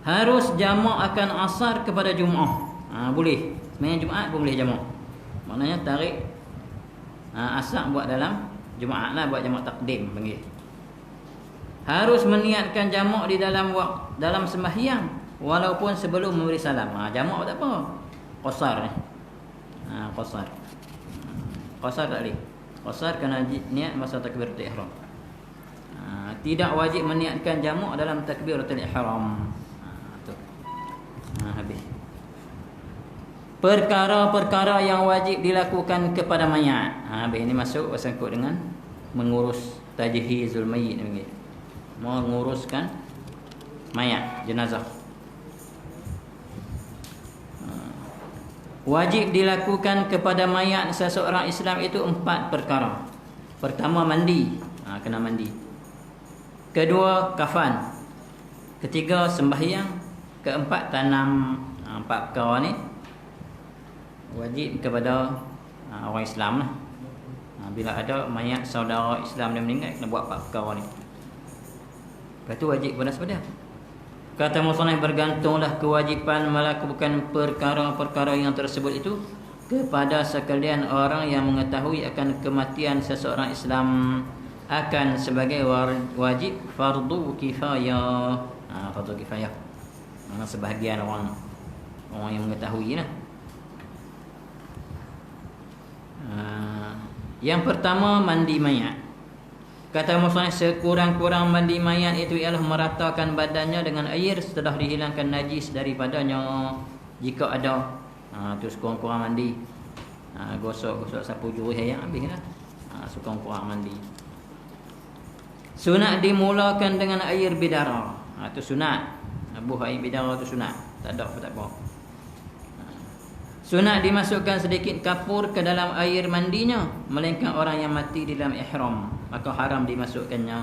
Harus jamak akan asar kepada Jumaat. Boleh. Sebenarnya Jumaat pun boleh jamak. Maknanya tarik asar buat dalam Jumaat lah, buat jamak takdim panggil. Harus meniatkan jamak di dalam sembahyang walaupun sebelum memberi salam. Jamak tak apa. Qasar ni. Qasar. Qasar tak boleh. Qasar kena niat masa takbiratul ihram. Tidak wajib meniatkan jamak dalam takbiratul ihram. Tu. Habis. Perkara-perkara yang wajib dilakukan kepada mayat. Habis ini masuk bersangkut dengan mengurus tajhizul mayyit ni. Menguruskan mayat, jenazah. Wajib dilakukan kepada mayat seseorang Islam itu 4 perkara. Pertama, mandi. Kena mandi. Kedua, kafan. Ketiga, sembahyang. Keempat, tanam. 4 perkara ni wajib kepada orang Islam lah. Bila ada mayat saudara Islam yang meninggal, kena buat 4 perkara ni. Lepas tu wajib kepada sepeda. Kata musannif, bergantunglah kewajipan melakukan perkara-perkara yang tersebut itu kepada sekalian orang yang mengetahui akan kematian seseorang Islam akan sebagai wajib fardu kifayah. Fardu kifayah. Sebahagian orang yang mengetahui lah. Yang pertama, mandi mayat. Kata musannif, sekurang-kurang mandi mayat itu ialah meratakan badannya dengan air setelah dihilangkan najis daripadanya. Jika ada, tu sekurang-kurang mandi. Gosok sapu jurih ayam, habislah. Sekurang-kurang mandi. Sunat dimulakan dengan air bidara. Tu sunat. Buh air bidara tu sunat. Tak ada tak apa. Sunat dimasukkan sedikit kapur ke dalam air mandinya, melainkan orang yang mati di dalam ihram, maka haram dimasukkannya.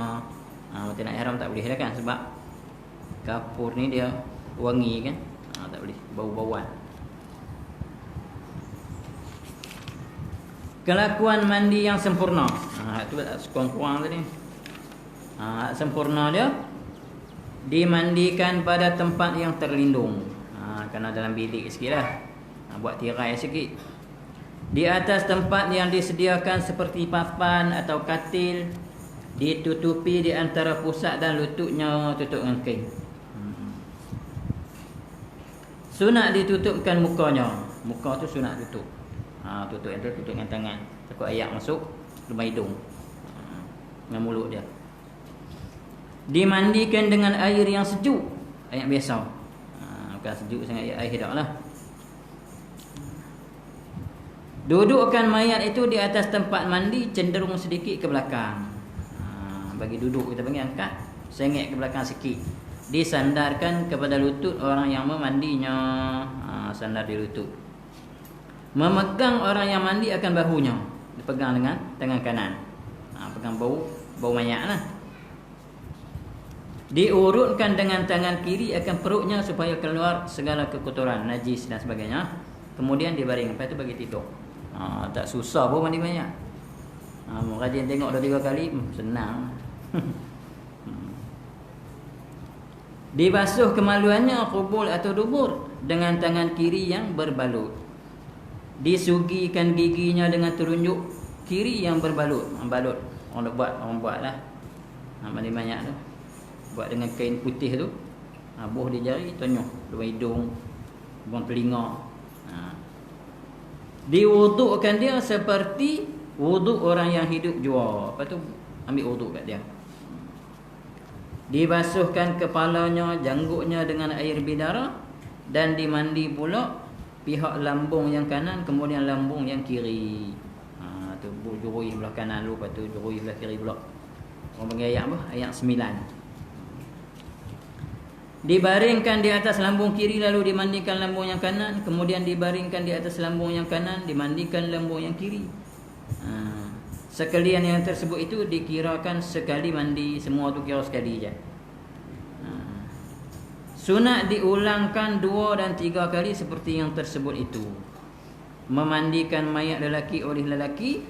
Mati nak ihram tak boleh dah kan, sebab kapur ni dia wangi kan. Tak boleh, bau-bauan. Kelakuan mandi yang sempurna. Itu sekurang-kurang tadi. Sempurna dia dimandikan pada tempat yang terlindung. Kena dalam bilik sikit lah. Buat tirai sikit. Di atas tempat yang disediakan seperti papan atau katil, ditutupi di antara pusat dan lututnya, tutup dengan kain. Sunat ditutupkan mukanya. Muka tu sunat tutup. Tutup yang tu, tutup dengan tangan. Takut ayak masuk lubang hidung, dengan mulut dia. Dimandikan dengan air yang sejuk, air biasa. Bukan sejuk sangat, air dak lah. Dudukkan mayat itu di atas tempat mandi cenderung sedikit ke belakang. Bagi duduk kita panggil angkat, sengit ke belakang sikit. Disandarkan kepada lutut orang yang memandinya. Sandar di lutut. Memegang orang yang mandi akan bahunya. Dipegang dengan tangan kanan. Pegang bau mayat lah. Diurutkan dengan tangan kiri akan perutnya supaya keluar segala kekotoran, najis dan sebagainya. Kemudian dibaring. Lepas tu bagi tidur. Tak susah pun mandi mayat. Rajin tengok 2-3 kali, senang. Dibasuh kemaluannya, qubul atau dubur, dengan tangan kiri yang berbalut. Disugikan giginya dengan telunjuk kiri yang berbalut. Balut orang buat lah. Mandi mayat tu buat dengan kain putih tu. Buh di jari, tonyoh lubang hidung, lubang telinga. Diwudukkan dia seperti wuduk orang yang hidup jua. Lepas tu ambil wuduk kat dia. Dibasuhkan kepalanya, janggutnya dengan air bidara, dan dimandi pula pihak lambung yang kanan, kemudian lambung yang kiri. Tu jurui belah kanan dulu, lepas tu jurui belah kiri pula. Orang panggil ayat apa? Ayat 9. Dibaringkan di atas lambung kiri, lalu dimandikan lambung yang kanan, kemudian dibaringkan di atas lambung yang kanan, dimandikan lambung yang kiri. Sekalian yang tersebut itu dikirakan sekali mandi. Semua tu kira sekali je. Sunat diulangkan 2 dan 3 kali seperti yang tersebut itu. Memandikan mayat lelaki oleh lelaki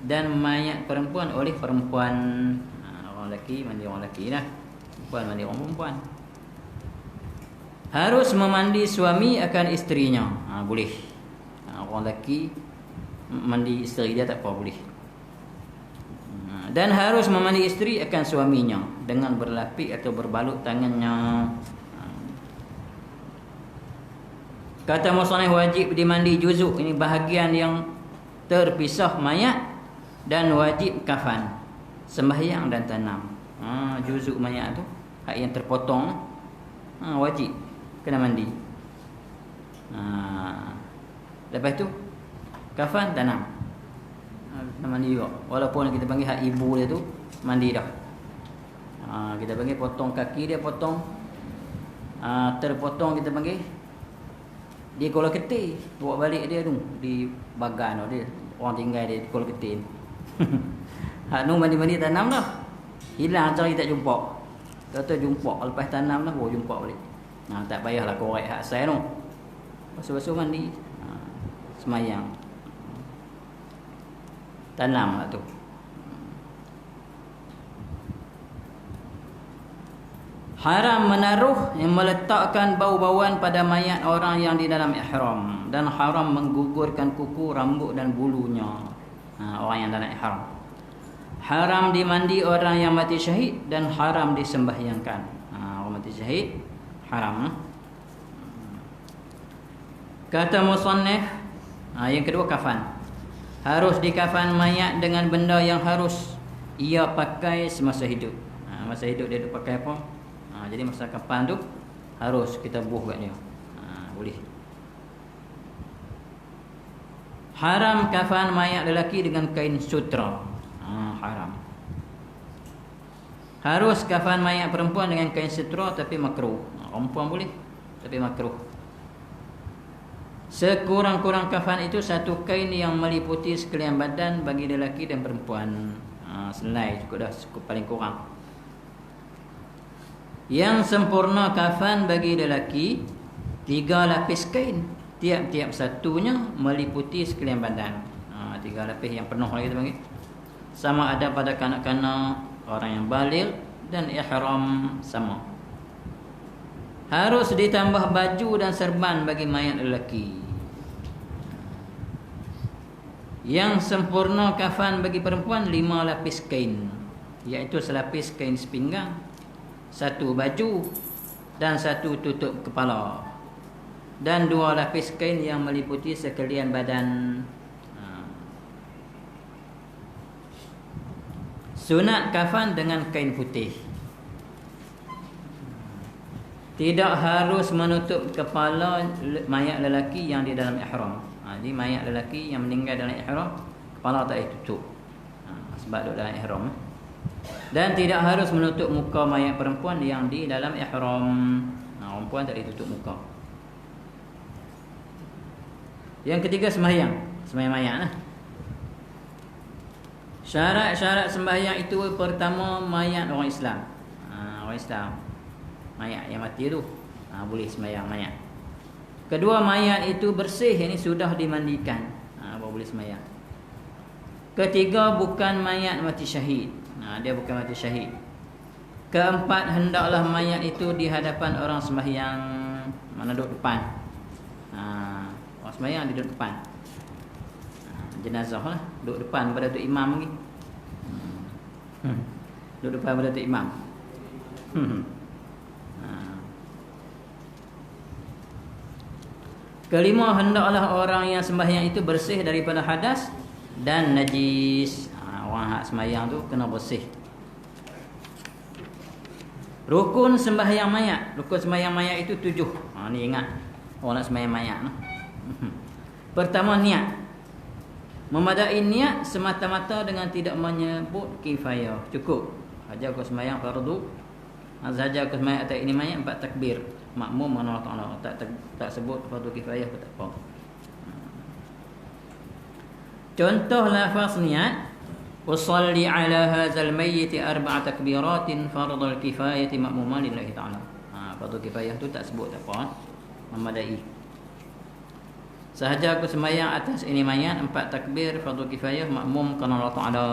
dan mayat perempuan oleh perempuan. Orang lelaki mandi orang lelaki lah, perempuan mandi orang perempuan. Harus memandi suami akan isterinya. Boleh. Orang lelaki mandi isteri dia tak apa, boleh. Dan harus memandi isteri akan suaminya dengan berlapik atau berbalut tangannya. Kata musannif, wajib dimandi juzuk, ini bahagian yang terpisah mayat, dan wajib kafan, sembahyang dan tanam. Juzuk mayat tu, hak yang terpotong, wajib kena mandi. Lepas tu kafan, tanam, kena mandi juga. Walaupun kita panggil hak ibu dia tu mandi dah. Kita panggil potong kaki dia, potong terpotong, kita panggil dia kola ketir, bawa balik dia tu di bagan dia, orang tinggal dia di kola ketir. Hak nu mandi-mandi tanam dah, hilang cari tak jumpa. Kata jumpa lepas tanam dah baru jumpa balik. Tak payahlah korek hak saya tu. Basuh-basuh mandi, semayang, tanam lah tu. Haram menaruh yang meletakkan bau-bauan pada mayat orang yang di dalam ihram, dan haram menggugurkan kuku, rambut dan bulunya orang yang dalam ihram. Haram dimandi orang yang mati syahid, dan haram disembahyangkan. Orang mati syahid haram. Kata musannif, yang kedua kafan. Harus dikafan mayat dengan benda yang harus ia pakai semasa hidup. Masa hidup dia pakai apa? Jadi masa kafan tu harus kita buh kat dia. Boleh. Haram kafan mayat lelaki dengan kain sutra. Haram. Harus kafan mayat perempuan dengan kain sutra, tapi makruh. Perempuan boleh, tapi makruh. Sekurang-kurang kafan itu satu kain yang meliputi sekalian badan bagi lelaki dan perempuan. Selai cukup dah, cukup paling kurang. Yang sempurna kafan bagi lelaki 3 lapis kain, tiap-tiap satunya meliputi sekalian badan. 3 lapis yang penuh lagi kita panggil. Sama ada pada kanak-kanak, orang yang baligh dan ihram sama. Harus ditambah baju dan serban bagi mayat lelaki. Yang sempurna kafan bagi perempuan 5 lapis kain, iaitu selapis kain sepinggang, 1 baju dan 1 tutup kepala, dan 2 lapis kain yang meliputi sekalian badan. Sunat kafan dengan kain putih. Tidak harus menutup kepala mayat lelaki yang di dalam ihram. Jadi mayat lelaki yang meninggal dalam ihram, kepala tak ditutup, sebab duduk dalam ihram. Dan tidak harus menutup muka mayat perempuan yang di dalam ihram. Perempuan tak ditutup muka. Yang ketiga, sembahyang. Sembahyang mayat lah. Syarat-syarat sembahyang itu, pertama, mayat orang Islam. Orang Islam, mayat yang mati tu boleh sembahyang mayat. Kedua, mayat itu bersih, ini sudah dimandikan, baru boleh sembahyang. Ketiga, bukan mayat mati syahid. Dia bukan mati syahid. Keempat, hendaklah mayat itu di hadapan orang sembahyang, mana duduk depan. Orang sembahyang dia duduk depan. Jenazah lah duduk depan pada tu imam lagi. Duduk depan pada tu imam. Kelima, hendaklah orang yang sembahyang itu bersih daripada hadas dan najis. Orang hak sembahyang tu kena bersih. Rukun sembahyang mayat. Rukun sembahyang mayat itu 7. Ni ingat, orang nak sembahyang mayat no? Pertama, niat. Memadai niat semata-mata dengan tidak menyebut kifayah. Cukup saja kau sembahyang fardu, saja kau sembahyang atas ini mayat 4 takbir, makmum mana Allah tak sebut fardu kifayah pun tak apa. Contoh lafaz niat, usalli ala hadzal mayyit 4 takbiratin fardul kifayati ma'muman lillahi ta'ala. fardu kifayah tu tak sebut tak apa, memadai. Sahaja aku sembahyang atas ini mayat 4 takbir fardu kifayah makmum kerana Allah Taala.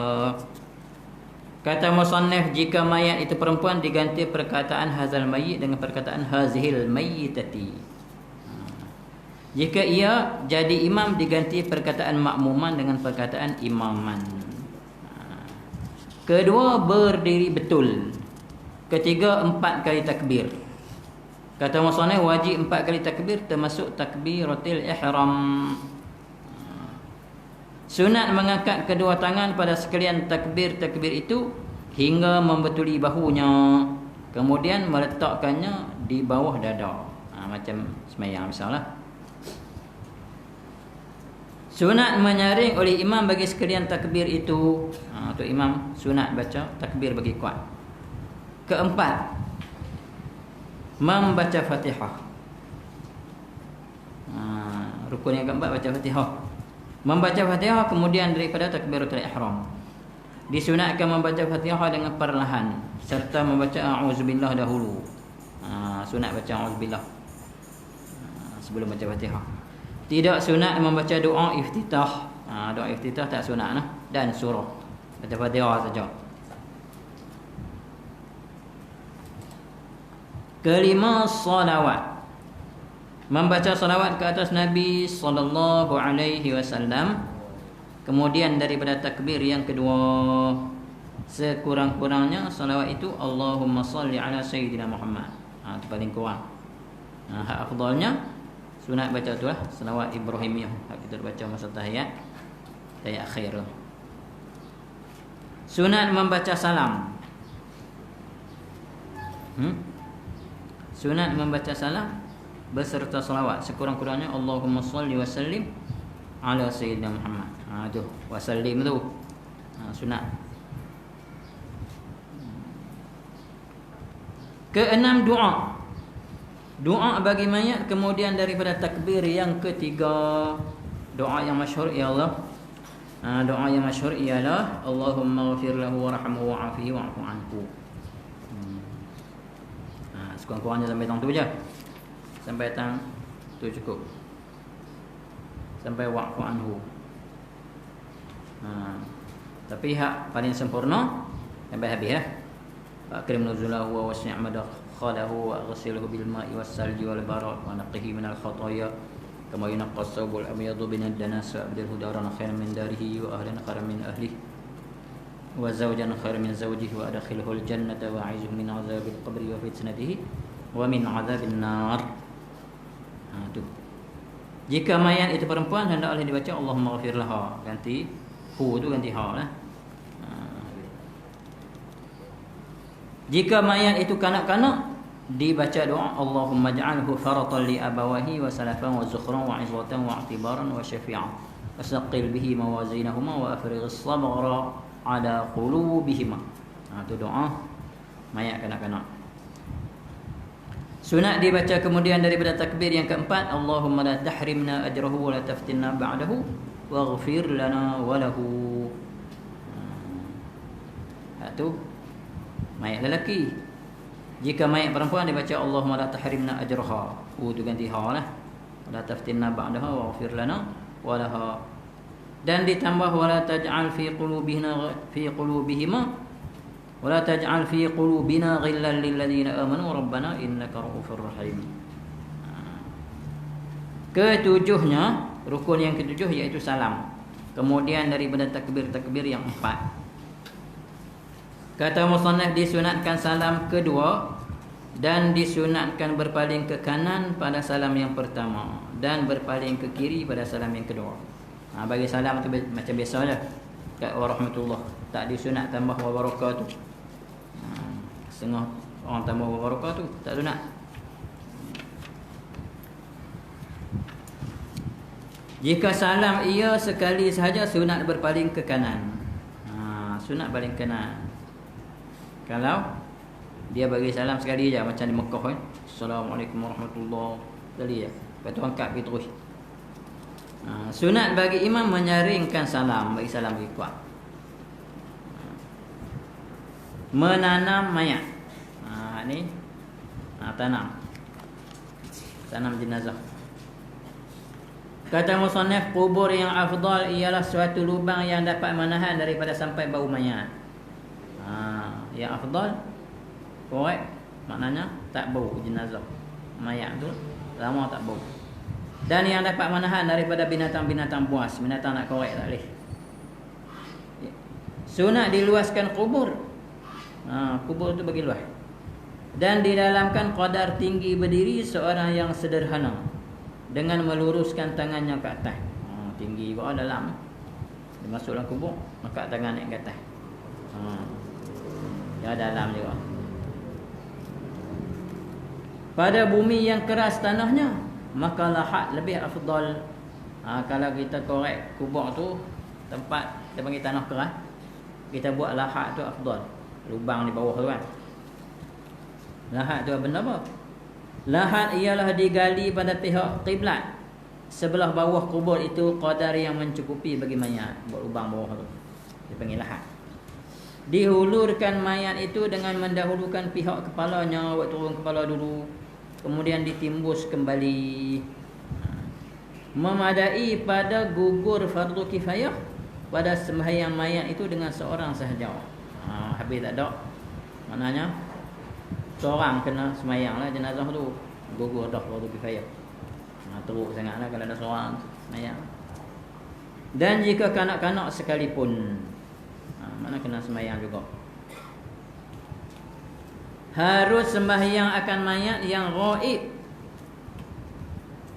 Kata musannif, jika mayat itu perempuan diganti perkataan hazal mayyit dengan perkataan hazihil mayyitati. Jika ia jadi imam diganti perkataan makmuman dengan perkataan imaman. Kedua, berdiri betul. Ketiga, 4 kali takbir. Kata musannif, wajib 4 kali takbir termasuk takbiratul ihram. Sunat mengangkat kedua tangan pada sekalian takbir-takbir itu hingga membetuli bahunya, kemudian meletakkannya di bawah dada. Macam sembahyang misalnya. Sunat menyaring oleh imam bagi sekalian takbir itu. Untuk imam sunat baca takbir bagi kuat. Keempat, membaca Fatihah. Rukun yang keempat baca Fatihah. Membaca Fatihah kemudian daripada takbiratul ihram. Disunatkan membaca Fatihah dengan perlahan serta membaca a'udzubillah dahulu. Sunat baca a'udzubillah sebelum baca Fatihah. Tidak sunat membaca doa iftitah. Doa iftitah tak sunat dan surah. Baca Fatihah saja. Kelima, salawat. Membaca salawat ke atas Nabi sallallahu alaihi wasallam. Kemudian daripada takbir yang kedua, sekurang-kurangnya salawat itu Allahumma salli ala sayyidina Muhammad. Itu paling kurang. Hak afdalnya sunat baca tu lah, salawat Ibrahimiyah. Hak kita baca masa tahiyat akhir. Sunat membaca salam. Sunat membaca salam beserta salawat sekurang-kurangnya Allahumma salli wa sallim ala sayyidina Muhammad. Tu wa sallim tu sunat. Keenam, doa. Doa bagi mayat kemudian daripada takbir yang ketiga. Doa yang masyhur ialah Allahumma ghfir lahu warhamhu wa'afihi wa'fu anhu. Sekurang-kurangnya sampai tang tu je. Sampai tang tu cukup. Sampai wa'fu anhu. Tapi hak paling sempurna sampai habis ya. Akrim nuzulahu wa wasi' madkhalahu wa ghsilhu bil ma'i was salji wal barad wa naqihi min al khataaya kama yunqqa as-sawbul abyadu min ad-danas wa abdilhu daran khairan min darihi wa ahlan khairan min ahlihi wa zawjan khairan min zawjihi wa adkhilhu al-jannata wa a'izhu min 'adzabil qabri wa fitnatihi wa min 'adzabin nar. Tu. Jika mayat itu perempuan hendaklah dibaca Allahumma ghfir laha, ganti hu tu ganti ha lah. Jika mayat itu kanak-kanak dibaca doa Allahumma ja'alhu faratan li abawahi wa salafan wa zukhran wa 'izwatan wa i'tibaran wa syafi'an wasaqil bihi mawazinahuma wa afrigh as-sabra 'ala qulubihima. Itu doa mayat kanak-kanak. Sunat dibaca kemudian daripada takbir yang keempat Allahumma la tahrimna ajrahu wa la taftinna ba'dahu waghfir lana wa lahu. Itu mayat lelaki. Jika mayat perempuan dibaca Allahumma la tahrimna ajraha. Tu ganti ha lah. La taftinna ba'daha waghfir lana wa laha. Dan ditambah wala taj'al fi qulubihima wala taj'al fi qulubina ghillan lil ladzina amanu rabbana innaka ra'ufur rahim. Ketujuhnya, rukun yang ketujuh iaitu salam. Kemudian daripada takbir-takbir yang empat. Kata musannaf, disunatkan salam kedua dan disunatkan berpaling ke kanan pada salam yang pertama dan berpaling ke kiri pada salam yang kedua. Bagi salam tu macam biasa je. Kat warahmatullah, tak disunat tambah wa barakatuh. Setengah orang tambah wa barakatuh tak sunat. Jika salam ia sekali sahaja sunat berpaling ke kanan. Sunat paling kanan. Kalau dia bagi salam sekali je macam di Mekah kan. Assalamualaikum warahmatullahi sekali je. Lepas tu angkat pergi terus. Sunat bagi imam menyaringkan salam, bagi salam lagi kuat. Menanam mayat. Ni tanam jenazah. Kata musannaf, kubur yang afdal ialah suatu lubang yang dapat menahan daripada sampai bau mayat. Yang afdal korek, maknanya tak bau jenazah mayat tu, lama tak bau. Dan yang dapat menahan daripada binatang-binatang buas, binatang nak korek tak boleh. Sunat diluaskan kubur. Kubur tu bagi luas. Dan didalamkan qadar tinggi berdiri seorang yang sederhana dengan meluruskan tangannya ke atas. Tinggi juga dalam. Dia masuk dalam kubur, angkat tangan naik ke atas. Ya, dalam juga. Pada bumi yang keras tanahnya, maka lahat lebih afdal. Kalau kita korek kubur tu, tempat kita panggil tanah keras, kita buat lahat tu afdal. Lubang di bawah tu kan. Lahat tu benda apa? Lahat ialah digali pada pihak kiblat. Sebelah bawah kubur itu qadar yang mencukupi bagi mayat. Buat lubang bawah tu, dia panggil lahat. Dihulurkan mayat itu dengan mendahulukan pihak kepalanya, buat turun kepala dulu, kemudian ditimbus kembali. Memadai pada gugur fardu kifayah pada sembahyang mayat itu dengan seorang sahaja. Habis tak ada, maknanya seorang kena sembahyang lah jenazah tu, gugur dah fardu kifayah. Teruk sangatlah kalau ada seorang mayat. Dan jika kanak-kanak sekalipun, mana kena sembahyang juga. Harus sembahyang akan mayat yang ghaib,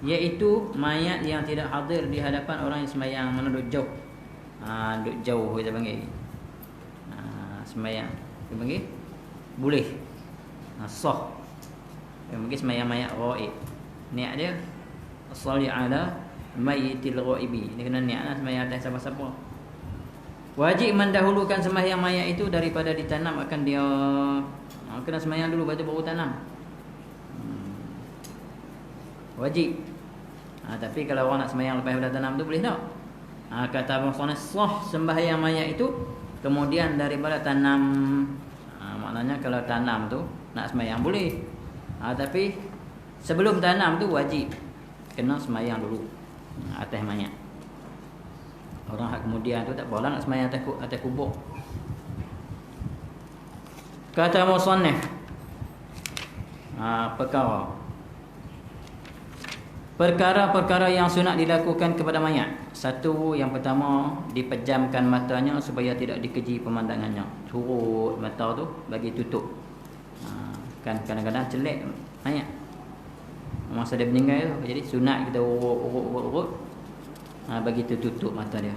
iaitu mayat yang tidak hadir di hadapan orang yang sembahyang, mana duduk jauh. Duduk jauh kita panggil. Sembahyang kita panggil boleh. Sah. Dia panggil sembahyang mayat ghaib. Niat dia sholli ala mayyitil ghaibi. Dia kena niatlah sembahyang atas siapa-siapa. Wajib mendahulukan sembahyang mayat itu daripada ditanam akan dia. Kena sembahyang dulu baru tanam. Wajib. Tapi kalau orang nak sembahyang lepas dah tanam tu boleh tak? Kata Abang Sonas, sah sembahyang mayat itu kemudian daripada tanam. Maknanya kalau tanam tu nak sembahyang boleh. Tapi sebelum tanam tu wajib kena sembahyang dulu atas mayat. Orang hak kemudian tu tak boleh nak sembahyang atas kubur. Kata musannaf, perkara-perkara yang sunat dilakukan kepada mayat. Satu, yang pertama, dipejamkan matanya supaya tidak dikeji pemandangannya. Turut mata tu bagi tutup. Kan kadang-kadang celek mayat masa dia meninggal tu. Jadi sunat kita urut bagi tutup mata dia.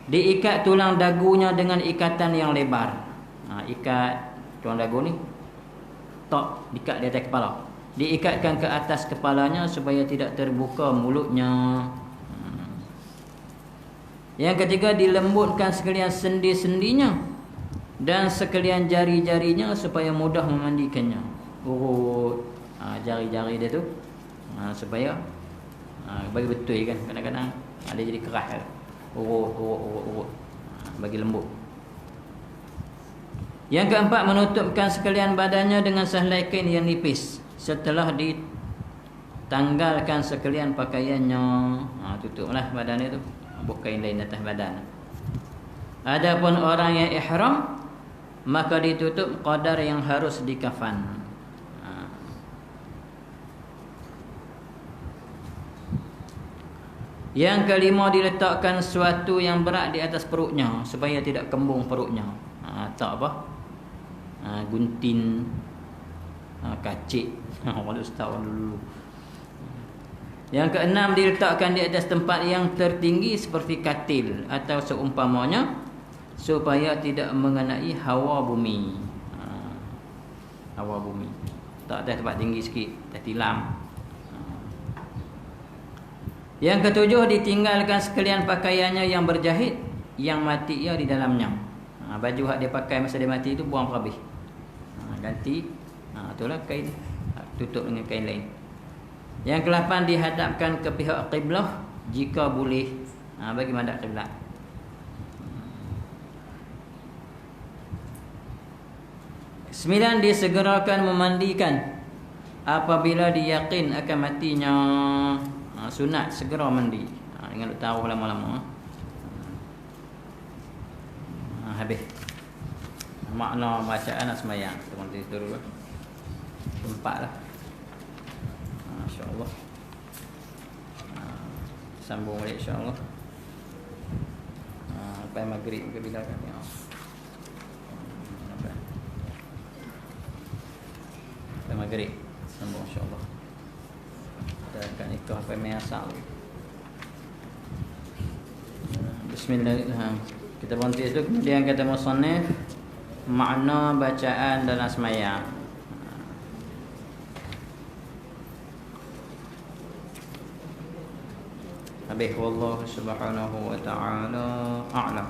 Diikat tulang dagunya dengan ikatan yang lebar. Ikat tulang dagu ni tak diikat di atas kepala. Diikatkan ke atas kepalanya supaya tidak terbuka mulutnya. Yang ketiga, dilembutkan sekalian sendi-sendinya dan sekalian jari-jarinya supaya mudah memandikannya. Urut jari-jari dia tu supaya bagi betul kan. Kadang-kadang ada jadi keras. Urut bagi lembut. Yang keempat, menutupkan sekalian badannya dengan sehelai kain yang nipis setelah ditanggalkan sekalian pakaiannya. Tutuplah badannya tu, bukan kain lain atas badan. Adapun orang yang ihram, maka ditutup qadar yang harus dikafan. Yang kelima, diletakkan sesuatu yang berat di atas perutnya supaya tidak kembung perutnya. Tak apa, gunting, kacik. Orang ustaz dulu. Yang keenam, diletakkan di atas tempat yang tertinggi seperti katil atau seumpamanya supaya tidak mengenai hawa bumi. Hawa bumi. Tak atas tempat tinggi sikit, atas tilam. Yang ketujuh, ditinggalkan sekalian pakaiannya yang berjahit yang mati ia di dalamnya. Baju hak dia pakai masa dia mati itu buang habis. Ganti itulah kain, tutup dengan kain lain. Yang ke-8, dihadapkan ke pihak qiblah jika boleh. Bagi madhab qiblat. Sembilan, disegerakan memandikan apabila diyakin akan matinya, sunat segera mandi. Dengan taruh lama-lama. Habis. Makna bacaan nak semayang. Kita nanti dulu. Tempatlah. Masya-Allah. Sambung balik insya-Allah. Sampai maghrib ke bila kan. Sampai maghrib. Sambung insya-Allah. Kita akan itu apa yang asal. Bismillah. Kita berhenti itu. Kemudian kata musannif, makna bacaan dalam sembahyang. Habis wallahu subhanahu wa ta'ala a'lam.